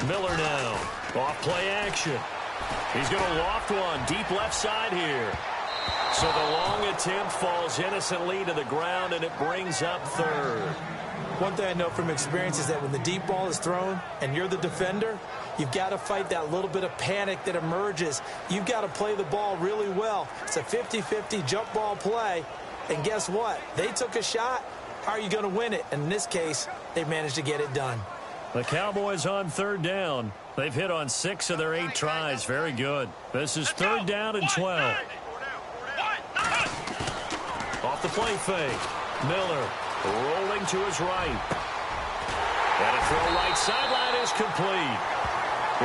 Miller now. Off play action. He's going to loft one deep left side here. So the long attempt falls innocently to the ground, and it brings up 3rd. One thing I know from experience is that when the deep ball is thrown and you're the defender, you've got to fight that little bit of panic that emerges. You've got to play the ball really well. It's a 50-50 jump ball play. And guess what? They took a shot. How are you going to win it? And in this case, they managed to get it done. The Cowboys on 3rd down. They've hit on 6 of their 8 tries. Very good. This is 3rd down and 12. Off the play fake. Miller rolling to his right. And a throw right sideline is complete.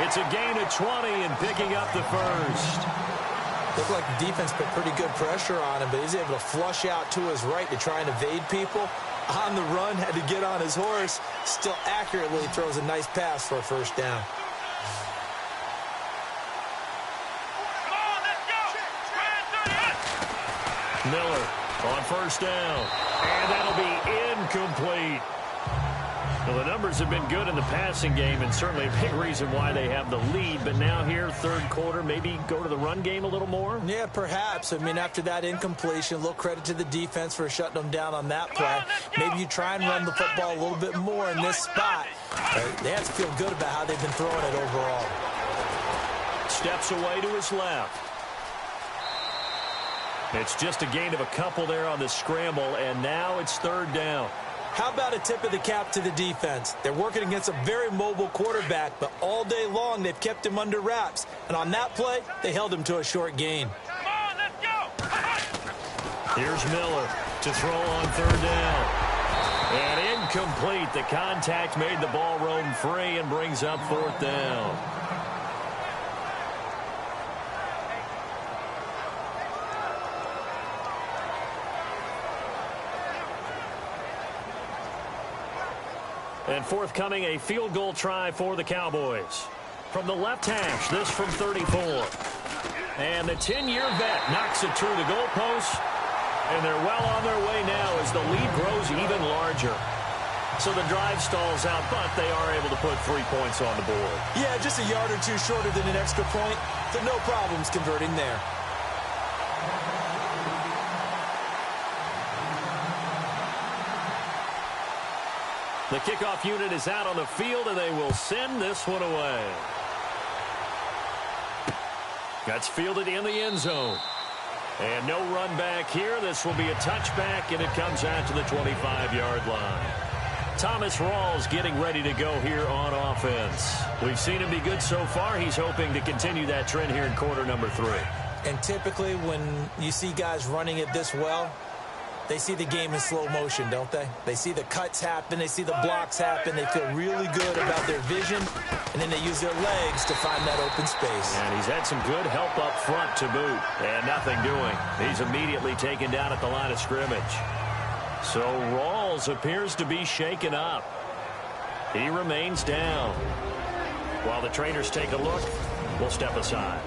It's a gain of 20 and picking up the 1st. Looked like the defense put pretty good pressure on him, but he's able to flush out to his right to try and evade people. On the run, had to get on his horse. Still accurately throws a nice pass for a 1st down. Miller on 1st down. And that'll be incomplete. Well, the numbers have been good in the passing game, and certainly a big reason why they have the lead. But now here, 3rd quarter, maybe go to the run game a little more? Yeah, perhaps. I mean, after that incompletion, a little credit to the defense for shutting them down on that play. Maybe you try and run the football a little bit more in this spot. They have to feel good about how they've been throwing it overall. Steps away to his left. It's just a gain of a couple there on the scramble, and now it's 3rd down. How about a tip of the cap to the defense? They're working against a very mobile quarterback, but all day long they've kept him under wraps. And on that play, they held him to a short gain. Come on, let's go. Here's Miller to throw on 3rd down. And incomplete. The contact made the ball roam free and brings up 4th down. And forthcoming, a field goal try for the Cowboys. From the left hash, this from 34. And the 10-year vet knocks it through the goalpost. And they're well on their way now as the lead grows even larger. So the drive stalls out, but they are able to put 3 points on the board. Yeah, just a yard or two shorter than an extra point. So no problems converting there. The kickoff unit is out on the field, and they will send this one away. That's fielded in the end zone. And no run back here. This will be a touchback, and it comes out to the 25-yard line. Thomas Rawls getting ready to go here on offense. We've seen him be good so far. He's hoping to continue that trend here in quarter number 3. And typically when you see guys running it this well, they see the game in slow motion, don't they? They see the cuts happen. They see the blocks happen. They feel really good about their vision, and then they use their legs to find that open space. And he's had some good help up front to boot, and nothing doing. He's immediately taken down at the line of scrimmage. So Rawls appears to be shaken up. He remains down. While the trainers take a look, we'll step aside.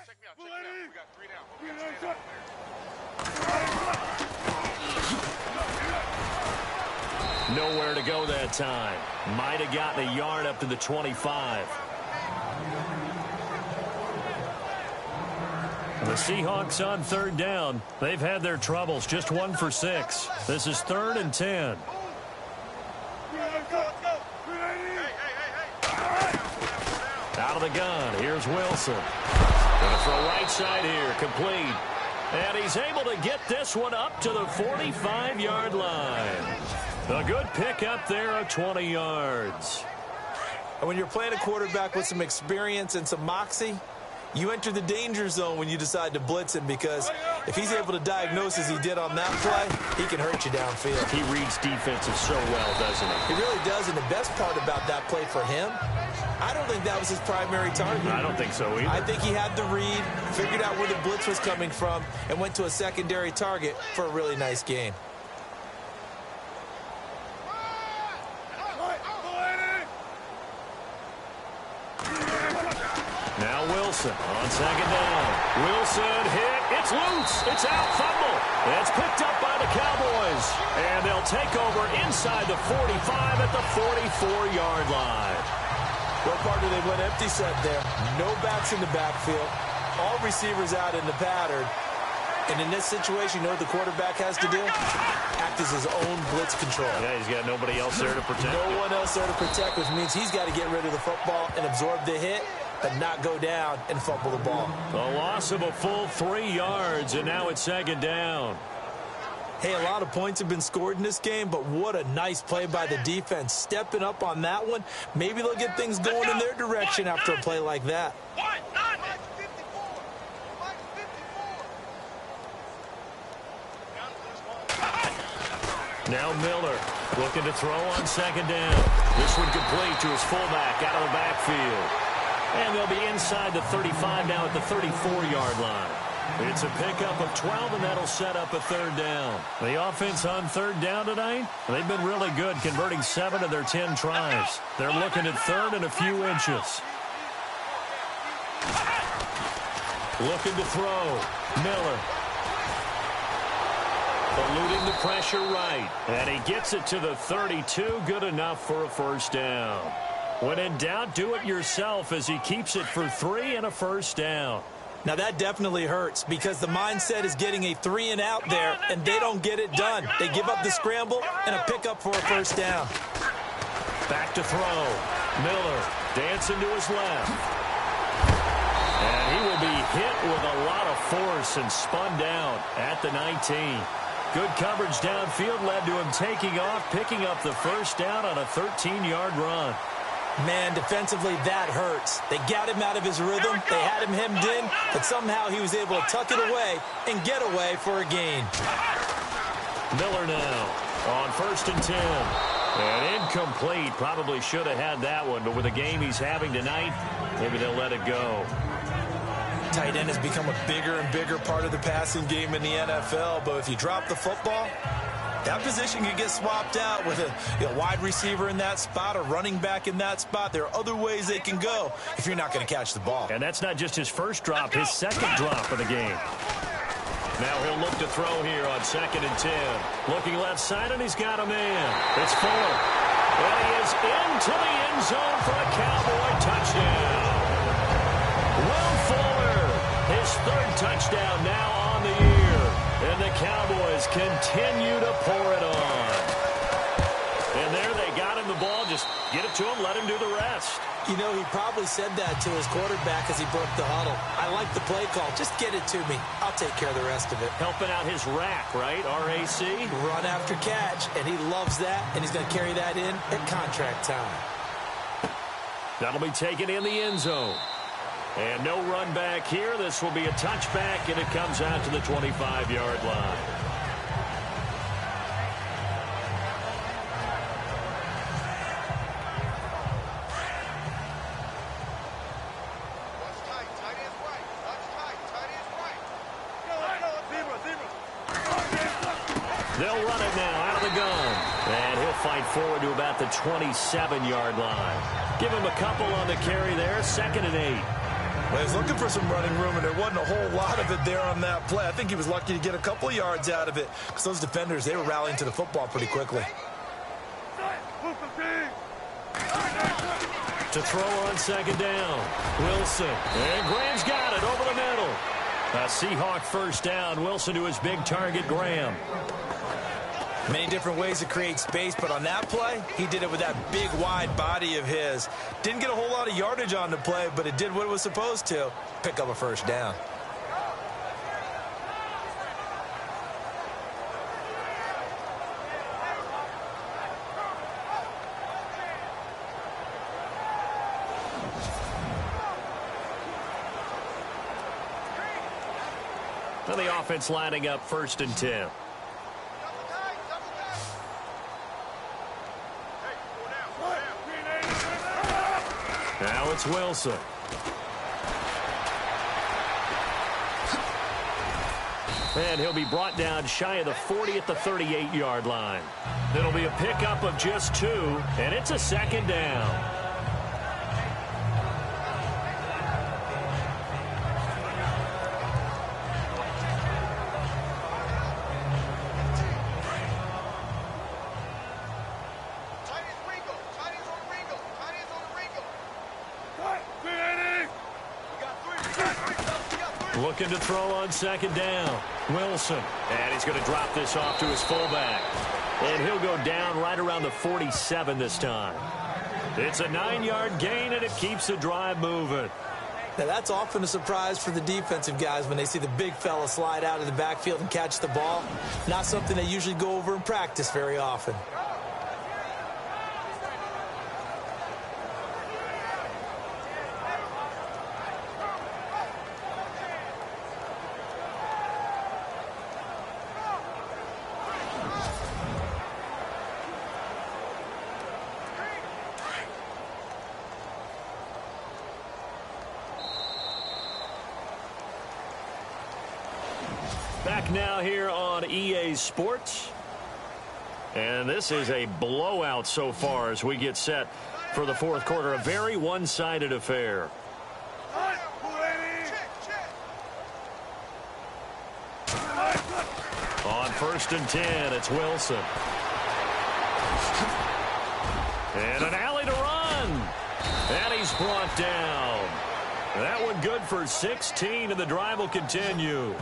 Check me out. We got 3 down. We got to stand out there. Nowhere to go that time. Might have gotten a yard up to the 25. The Seahawks on 3rd down. They've had their troubles. Just 1 for 6. This is 3rd and 10. Out of the gun. Here's Wilson. Going to throw right side here. Complete. And he's able to get this one up to the 45-yard line. A good pickup there of 20 yards. And when you're playing a quarterback with some experience and some moxie, you enter the danger zone when you decide to blitz him, because if he's able to diagnose as he did on that play, he can hurt you downfield. He reads defenses so well, doesn't he? He really does, and the best part about that play for him, I don't think that was his primary target. I don't think so either. I think he had the read, figured out where the blitz was coming from, and went to a secondary target for a really nice gain. Now Wilson on 2nd down. Wilson hit. It's loose. It's out. Fumble. It's picked up by the Cowboys. And they'll take over inside the 45 at the 44-yard line. What partner they went empty set there. No backs in the backfield. All receivers out in the pattern. And in this situation, you know what the quarterback has to do? Act as his own blitz control. Yeah, he's got nobody else there to protect. No one else there to protect, which means he's got to get rid of the football and absorb the hit, but not go down and fumble the ball. A loss of a full 3 yards, and now it's 2nd down. Hey, a lot of points have been scored in this game, but what a nice play by the defense. Stepping up on that one, maybe they'll get things going in their direction after a play like that. Now Miller looking to throw on 2nd down. This one complete to his fullback out of the backfield. And they'll be inside the 35 now at the 34-yard line. It's a pickup of 12, and that'll set up a 3rd down. The offense on 3rd down tonight, they've been really good, converting 7 of their 10 tries. They're looking at 3rd and a few inches. Looking to throw. Miller. Eluding the pressure right. And he gets it to the 32. Good enough for a 1st down. When in doubt, do it yourself as he keeps it for 3 and a 1st down. Now that definitely hurts, because the mindset is getting a 3 and out there, and they don't get it done. They give up the scramble and a pickup for a 1st down. Back to throw. Miller dancing to his left. And he will be hit with a lot of force and spun down at the 19. Good coverage downfield led to him taking off, picking up the first down on a 13-yard run. Man, defensively, that hurts. They got him out of his rhythm. They had him hemmed in, but somehow he was able to tuck it away and get away for a gain. Miller now on 1st and 10. And incomplete. Probably should have had that one, but with the game he's having tonight, maybe they'll let it go. Tight end has become a bigger and bigger part of the passing game in the NFL, but if you drop the football, that position can get swapped out with a wide receiver in that spot, a running back in that spot. There are other ways they can go if you're not going to catch the ball. And that's not just his first drop, his second drop of the game. Now he'll look to throw here on 2nd and 10. Looking left side, and he's got a man. It's Fuller. And he is into the end zone for a Cowboy touchdown. Will Fuller, his 3rd touchdown now on the year. And the Cowboys continue to pour it on. And there they got him the ball. Just get it to him, let him do the rest. You know, he probably said that to his quarterback as he broke the huddle. I like the play call. Just get it to me. I'll take care of the rest of it. Helping out his rack, right? R-A-C? Run after catch, and he loves that, and he's going to carry that in at contract time. That'll be taken in the end zone. And no run back here. This will be a touchback, and it comes out to the 25-yard line. They'll run it now out of the gun. And he'll fight forward to about the 27-yard line. Give him a couple on the carry there. 2nd and 8. Well, he was looking for some running room, and there wasn't a whole lot of it there on that play. I think he was lucky to get a couple of yards out of it because those defenders, they were rallying to the football pretty quickly. To throw on 2nd down. Wilson. And Graham's got it over the middle. A Seahawk first down. Wilson to his big target, Graham. Many different ways to create space, but on that play, he did it with that big, wide body of his. Didn't get a whole lot of yardage on the play, but it did what it was supposed to. Pick up a first down. Now the offense lining up 1st and 10. Now it's Wilson. And he'll be brought down shy of the 40 at the 38-yard line. It'll be a pickup of just 2, and it's a 2nd down. Looking to throw on 2nd down. Wilson. And he's going to drop this off to his fullback. And he'll go down right around the 47 this time. It's a 9-yard gain, and it keeps the drive moving. Now, that's often a surprise for the defensive guys when they see the big fella slide out of the backfield and catch the ball. Not something they usually go over in practice very often. Back now here on EA Sports. And this is a blowout so far as we get set for the 4th quarter. A very one-sided affair. On 1st and 10, it's Wilson. And an alley to run. And he's brought down. That one good for 16, and the drive will continue.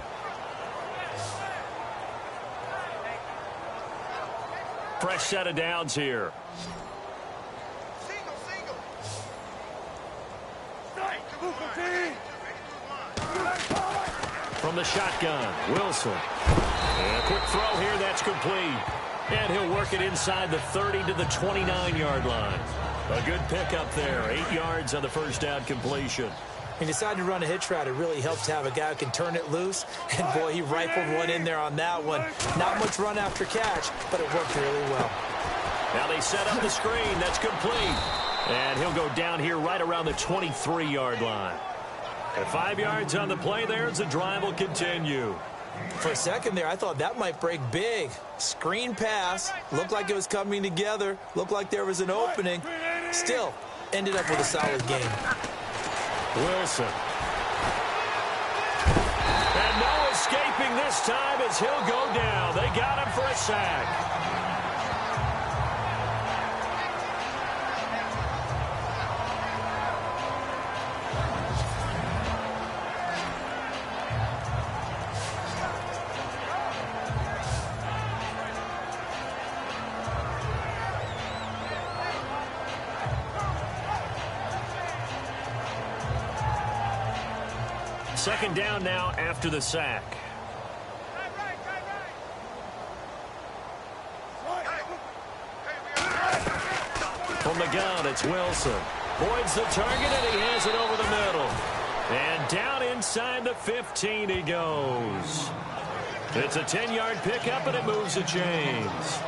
Fresh set of downs here. From the shotgun, Wilson. And a quick throw here, that's complete. And he'll work it inside the 30 to the 29-yard line. A good pickup there, 8 yards on the first down completion. He decided to run a hitch route. It really helps to have a guy who can turn it loose. And, boy, he rifled one in there on that one. Not much run after catch, but it worked really well. Now they set up the screen. That's complete. And he'll go down here right around the 23-yard line. At 5 yards on the play there as the drive will continue. For a second there, I thought that might break big. Screen pass. Looked like it was coming together. Looked like there was an opening. Still, ended up with a solid game. Wilson. And no escaping this time as he'll go down. They got him for a sack. Second down now after the sack. From the gun, it's Wilson. Boyd's the target, and he has it over the middle. And down inside the 15 he goes. It's a 10-yard pickup, and it moves the chains.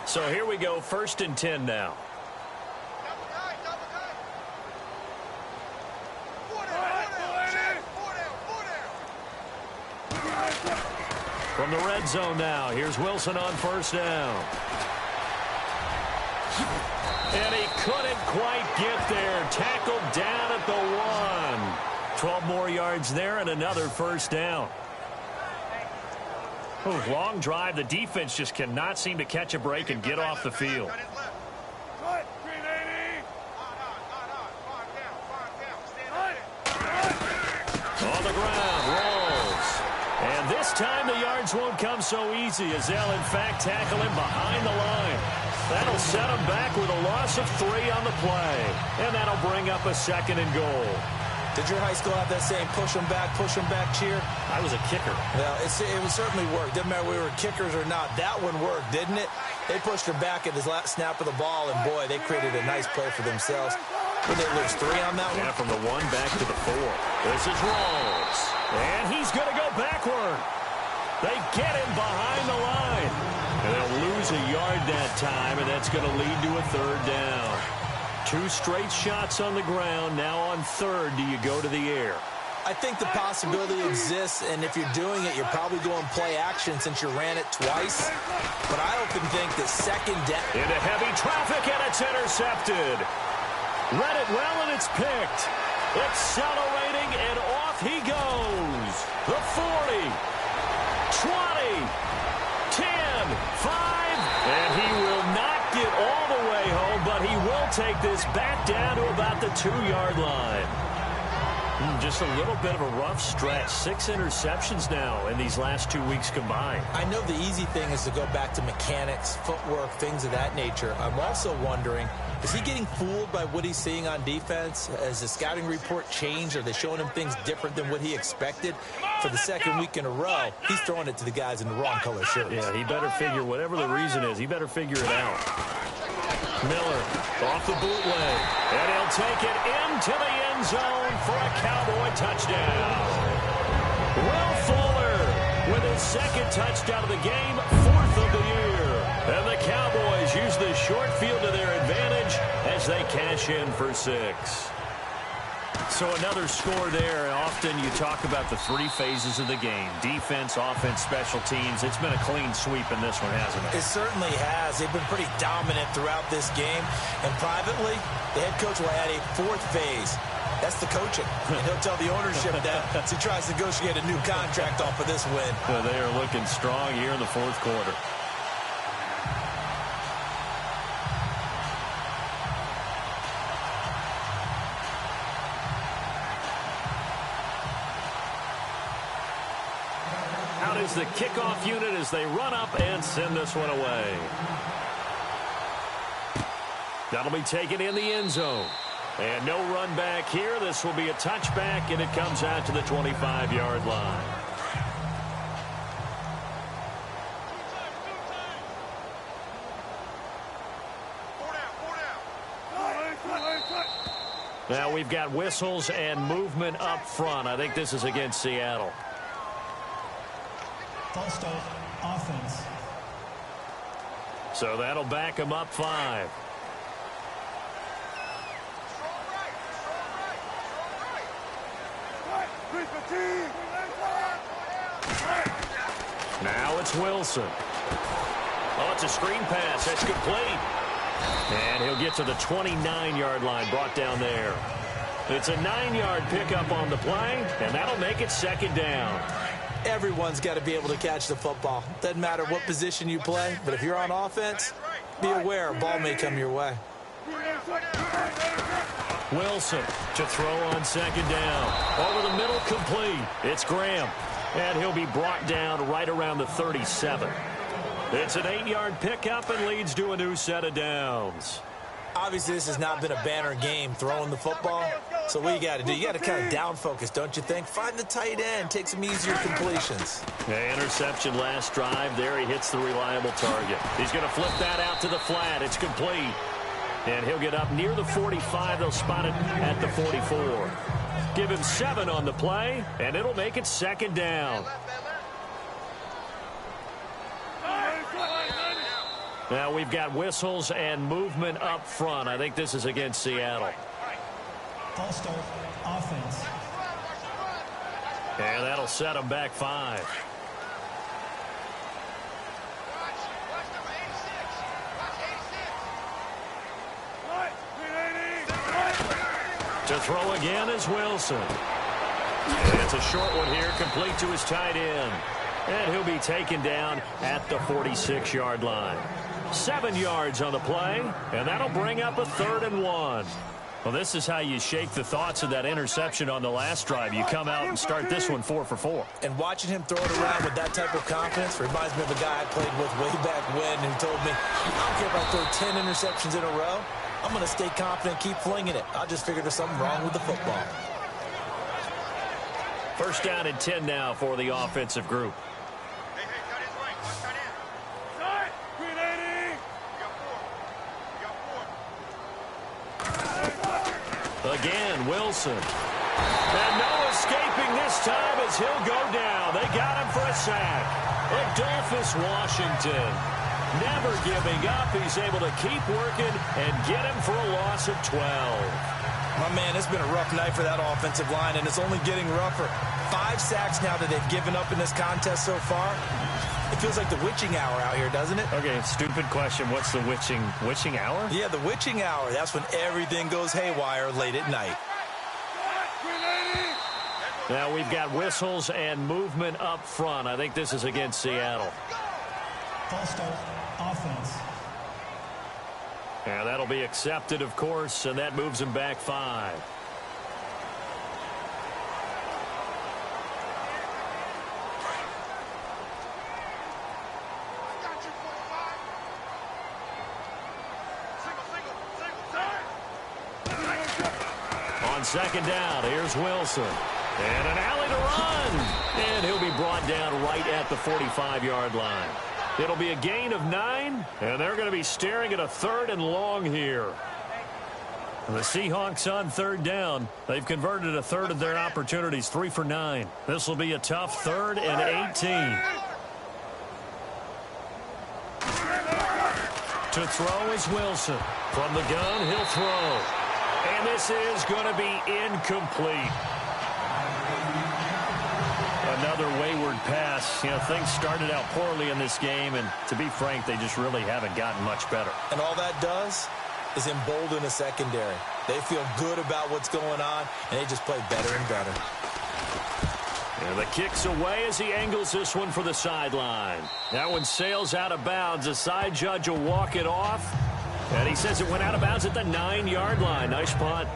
So here we go, 1st and 10 now. From the red zone now, here's Wilson on 1st down. And he couldn't quite get there. Tackled down at the 1. 12 more yards there and another 1st down. Long drive. The defense just cannot seem to catch a break and get off the field. On the ground, rolls. And this time the yards won't come so easy as they'll in fact tackle him behind the line. That'll set him back with a loss of 3 on the play. And that'll bring up a 2nd and goal. Did your high school have that same push them back cheer? I was a kicker. Well, it would certainly work. Didn't matter if we were kickers or not. That one worked, didn't it? They pushed her back at his last snap of the ball, and, boy, they created a nice play for themselves. Would they lose 3 on that one? Yeah, from the 1 back to the 4. This is Rolls. And he's going to go backward. They get him behind the line. And they'll lose a yard that time, and that's going to lead to a 3rd down. 2 straight shots on the ground. Now on 3rd, do you go to the air? I think the possibility exists, and if you're doing it, you're probably going play action since you ran it twice. But I often think that 2nd down. Into heavy traffic, and it's intercepted. Read it well, and it's picked. Accelerating, and off he goes. The 40, 20, 10, 5, and he will not get all the way home, but he will take this back down to about the 2-yard line. Just a little bit of a rough stretch. 6 interceptions now in these last 2 weeks combined. I know the easy thing is to go back to mechanics, footwork, things of that nature. I'm also wondering, is he getting fooled by what he's seeing on defense? Has the scouting report changed? Are they showing him things different than what he expected? For the 2nd week in a row, he's throwing it to the guys in the wrong color shirts. Yeah, he better figure, whatever the reason is, he better figure it out. Miller off the bootleg, and he'll take it into the end zone for a Cowboy touchdown. Will Fuller with his 2nd touchdown of the game, 4th of the year. And the Cowboys use the short field to their advantage as they cash in for 6. So another score there. Often you talk about the 3 phases of the game. Defense, offense, special teams. It's been a clean sweep in this one, hasn't it? It certainly has. They've been pretty dominant throughout this game. And privately, the head coach will add a 4th phase. That's the coaching. And he'll tell the ownership that as he tries to negotiate a new contract off of this win. So they are looking strong here in the 4th quarter. out is the kickoff unit as they run up and send this one away. That'll be taken in the end zone. And no run back here. This will be a touchback, and it comes out to the 25-yard line. Now we've got whistles and movement up front. I think this is against Seattle. False start, offense. So that'll back them up 5. Now it's Wilson. Oh, it's a screen pass. That's complete. And he'll get to the 29-yard line, brought down there. It's a 9-yard pickup on the play, and that'll make it second down. Everyone's got to be able to catch the football. Doesn't matter what position you play, but if you're on offense, be aware a ball may come your way. Wilson to throw on second down. Over the middle, complete. It's Graham. And he'll be brought down right around the 37. It's an 8-yard pickup and leads to a new set of downs. Obviously, this has not been a banner game throwing the football. So what you got to do, you got to kind of down focus, don't you think? Find the tight end, take some easier completions. Interception last drive. There he hits the reliable target. He's going to flip that out to the flat. It's complete. And he'll get up near the 45. They'll spot it at the 44. Give him 7 on the play, and it'll make it second down. Now we've got whistles and movement up front. I think this is against Seattle. False start, offense. And that'll set them back 5. To throw again is Wilson. And it's a short one here, complete to his tight end. And he'll be taken down at the 46-yard line. 7 yards on the play, and that'll bring up a 3rd and 1. Well, this is how you shake the thoughts of that interception on the last drive. You come out and start this one 4 for 4. And watching him throw it around with that type of confidence reminds me of a guy I played with way back when who told me, I don't care if I throw 10 interceptions in a row. I'm going to stay confident, keep flinging it. I just figured there's something wrong with the football. First down and 10 now for the offensive group. Again, Wilson. And no escaping this time as he'll go down. They got him for a sack. Adolphus Washington. Never giving up. He's able to keep working and get him for a loss of 12. My man, it's been a rough night for that offensive line, and it's only getting rougher. 5 sacks now that they've given up in this contest so far. It feels like the witching hour out here, doesn't it? Okay, stupid question. What's the witching hour? Yeah, the witching hour. That's when everything goes haywire late at night. Now we've got whistles and movement up front. I think this is against Seattle. False start, offense. And that'll be accepted, of course, and that moves him back 5. On second down, here's Wilson. And an alley to run. And he'll be brought down right at the 45-yard line. It'll be a gain of 9, and they're going to be staring at a 3rd and long here. The Seahawks on 3rd down. They've converted a 1/3 of their opportunities, 3 for 9. This will be a tough 3rd and 18. To throw is Wilson. From the gun, he'll throw. And this is going to be incomplete. Another wayward pass. You know, things started out poorly in this game, and to be frank, they just really haven't gotten much better. And all that does is embolden a secondary. They feel good about what's going on, and they just play better and better. And the kick's away as he angles this one for the sideline. That one sails out of bounds. The side judge will walk it off, and he says it went out of bounds at the 9-yard line. Nice punt.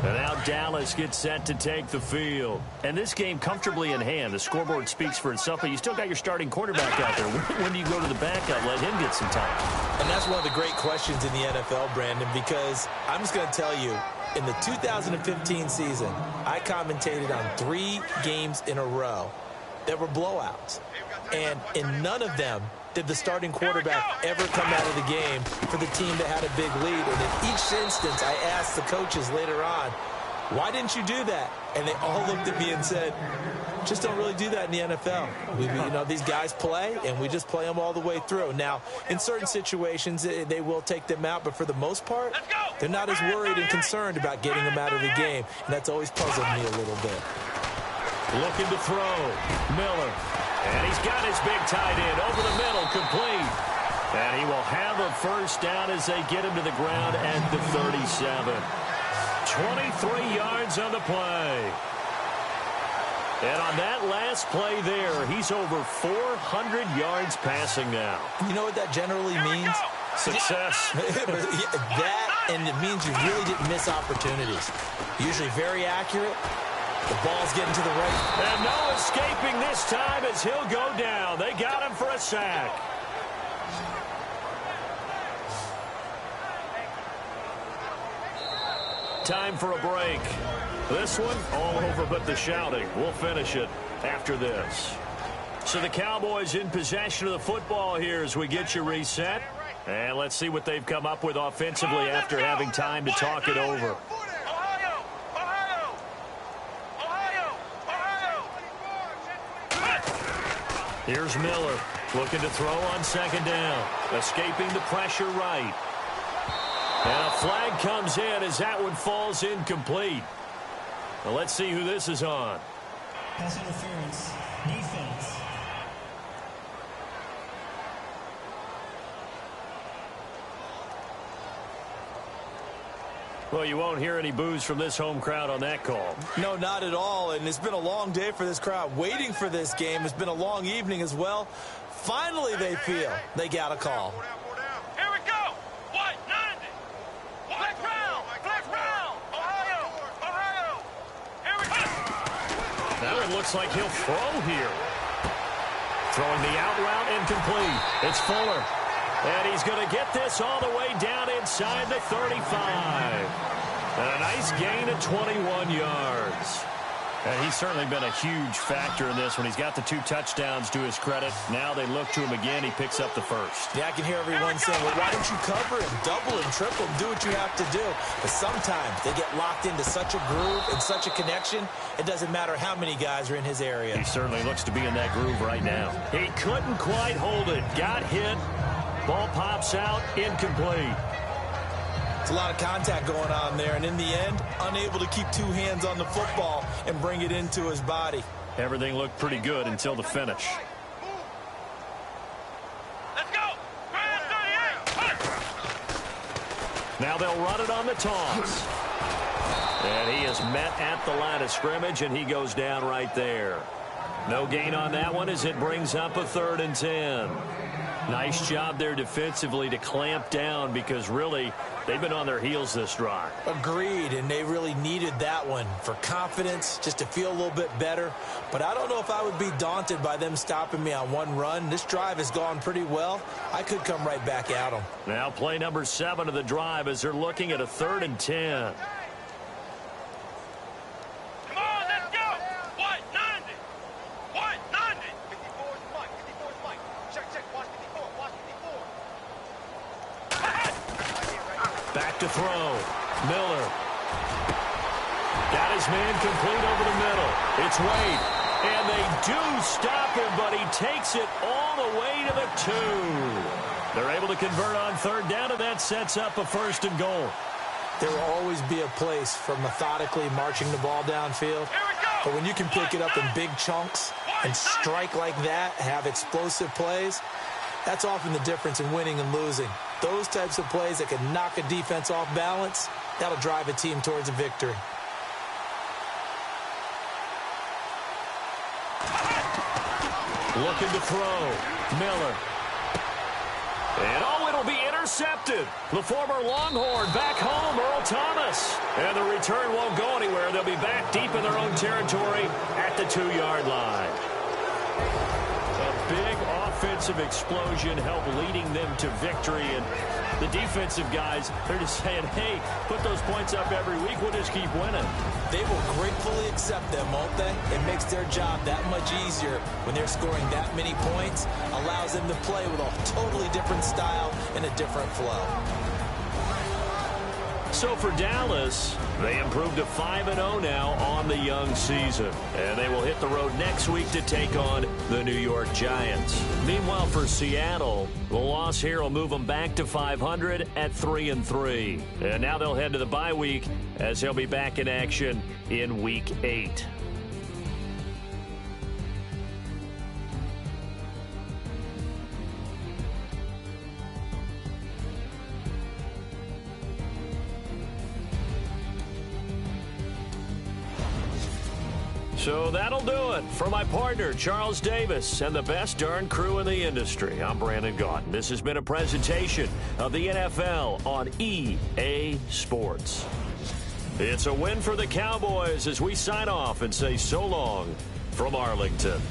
And now Dallas gets set to take the field. And this game comfortably in hand. The scoreboard speaks for itself, but you still got your starting quarterback out there. When do you go to the backup, let him get some time? And that's one of the great questions in the NFL, Brandon, because I'm just going to tell you, in the 2015 season, I commentated on 3 games in a row that were blowouts. And in none of them did the starting quarterback ever come out of the game for the team that had a big lead. And in each instance, I asked the coaches later on, why didn't you do that? And they all looked at me and said, just don't really do that in the NFL. These guys play, and we just play them all the way through. Now, in certain situations, they will take them out, but for the most part, they're not as worried and concerned about getting them out of the game. And that's always puzzled me a little bit. Looking to throw. Miller. And he's got his big tight end over the middle, complete. And he will have a first down as they get him to the ground at the 37. 23 yards on the play. And on that last play there, he's over 400 yards passing now. You know what that generally means? Success. That, and it means you really didn't miss opportunities. Usually very accurate. The ball's getting to the right. And no escaping this time as he'll go down. They got him for a sack. Time for a break. This one all over but the shouting. We'll finish it after this. So the Cowboys in possession of the football here as we get you reset. And let's see what they've come up with offensively after having time to talk it over. Here's Miller looking to throw on second down. Escaping the pressure right. And a flag comes in as that one falls incomplete. Well, let's see who this is on. Pass interference. Defense. Well, you won't hear any boos from this home crowd on that call. No, not at all. And it's been a long day for this crowd waiting for this game. It's been a long evening as well. Finally, they feel they got a call. Here we go. What? 90. Flex round. Flex round. Ohio. Here we go. Now it looks like he'll throw here. Throwing the out route incomplete. It's Fuller. And he's going to get this all the way down inside the 35. And a nice gain of 21 yards. And he's certainly been a huge factor in this when he's got the 2 touchdowns to his credit. Now they look to him again. He picks up the first. Yeah, I can hear everyone saying, well, why don't you cover him, double him, triple him, do what you have to do. But sometimes they get locked into such a groove and such a connection, it doesn't matter how many guys are in his area. He certainly looks to be in that groove right now. He couldn't quite hold it. Got hit. Ball pops out, incomplete. It's a lot of contact going on there, and in the end, unable to keep 2 hands on the football and bring it into his body. Everything looked pretty good until the finish. Let's go. 38. Now they'll run it on the toss. And he is met at the line of scrimmage, and he goes down right there. No gain on that one as it brings up a 3rd and 10. Nice job there defensively to clamp down because really they've been on their heels this drive. Agreed, and they really needed that one for confidence, just to feel a little bit better. But I don't know if I would be daunted by them stopping me on one run. This drive has gone pretty well. I could come right back at them. Now play number 7 of the drive as they're looking at a 3rd and 10. Come on, let's go. What? 90. What? 90. 54 is Mike. 54 is Mike. Check. Watch 54. Watch 54. Back to throw. Miller. Got his man complete over the middle. It's Wade. And they do stop him, but he takes it all the way to the 2. They're able to convert on 3rd down, and that sets up a 1st and goal. There will always be a place for methodically marching the ball downfield. But when you can pick it up in big chunks and strike like that, have explosive plays, that's often the difference in winning and losing. Those types of plays that can knock a defense off balance, that'll drive a team towards a victory. Looking to throw. Miller. And oh, it'll be intercepted. The former Longhorn back home, Earl Thomas. And the return won't go anywhere. They'll be back deep in their own territory at the 2-yard line. A big offensive explosion helped leading them to victory. And the defensive guys, they're just saying, hey, put those points up every week. We'll just keep winning. They will gratefully accept them, won't they? It makes their job that much easier when they're scoring that many points. Allows them to play with a totally different style and a different flow. So for Dallas, they improved to 5-0 now on the young season. And they will hit the road next week to take on the New York Giants. Meanwhile, for Seattle, the loss here will move them back to 500 at 3-3. And now they'll head to the bye week as they'll be back in action in Week 8. So that'll do it. For my partner, Charles Davis, and the best darn crew in the industry, I'm Brandon Gaudin. This has been a presentation of the NFL on EA Sports. It's a win for the Cowboys as we sign off and say so long from Arlington.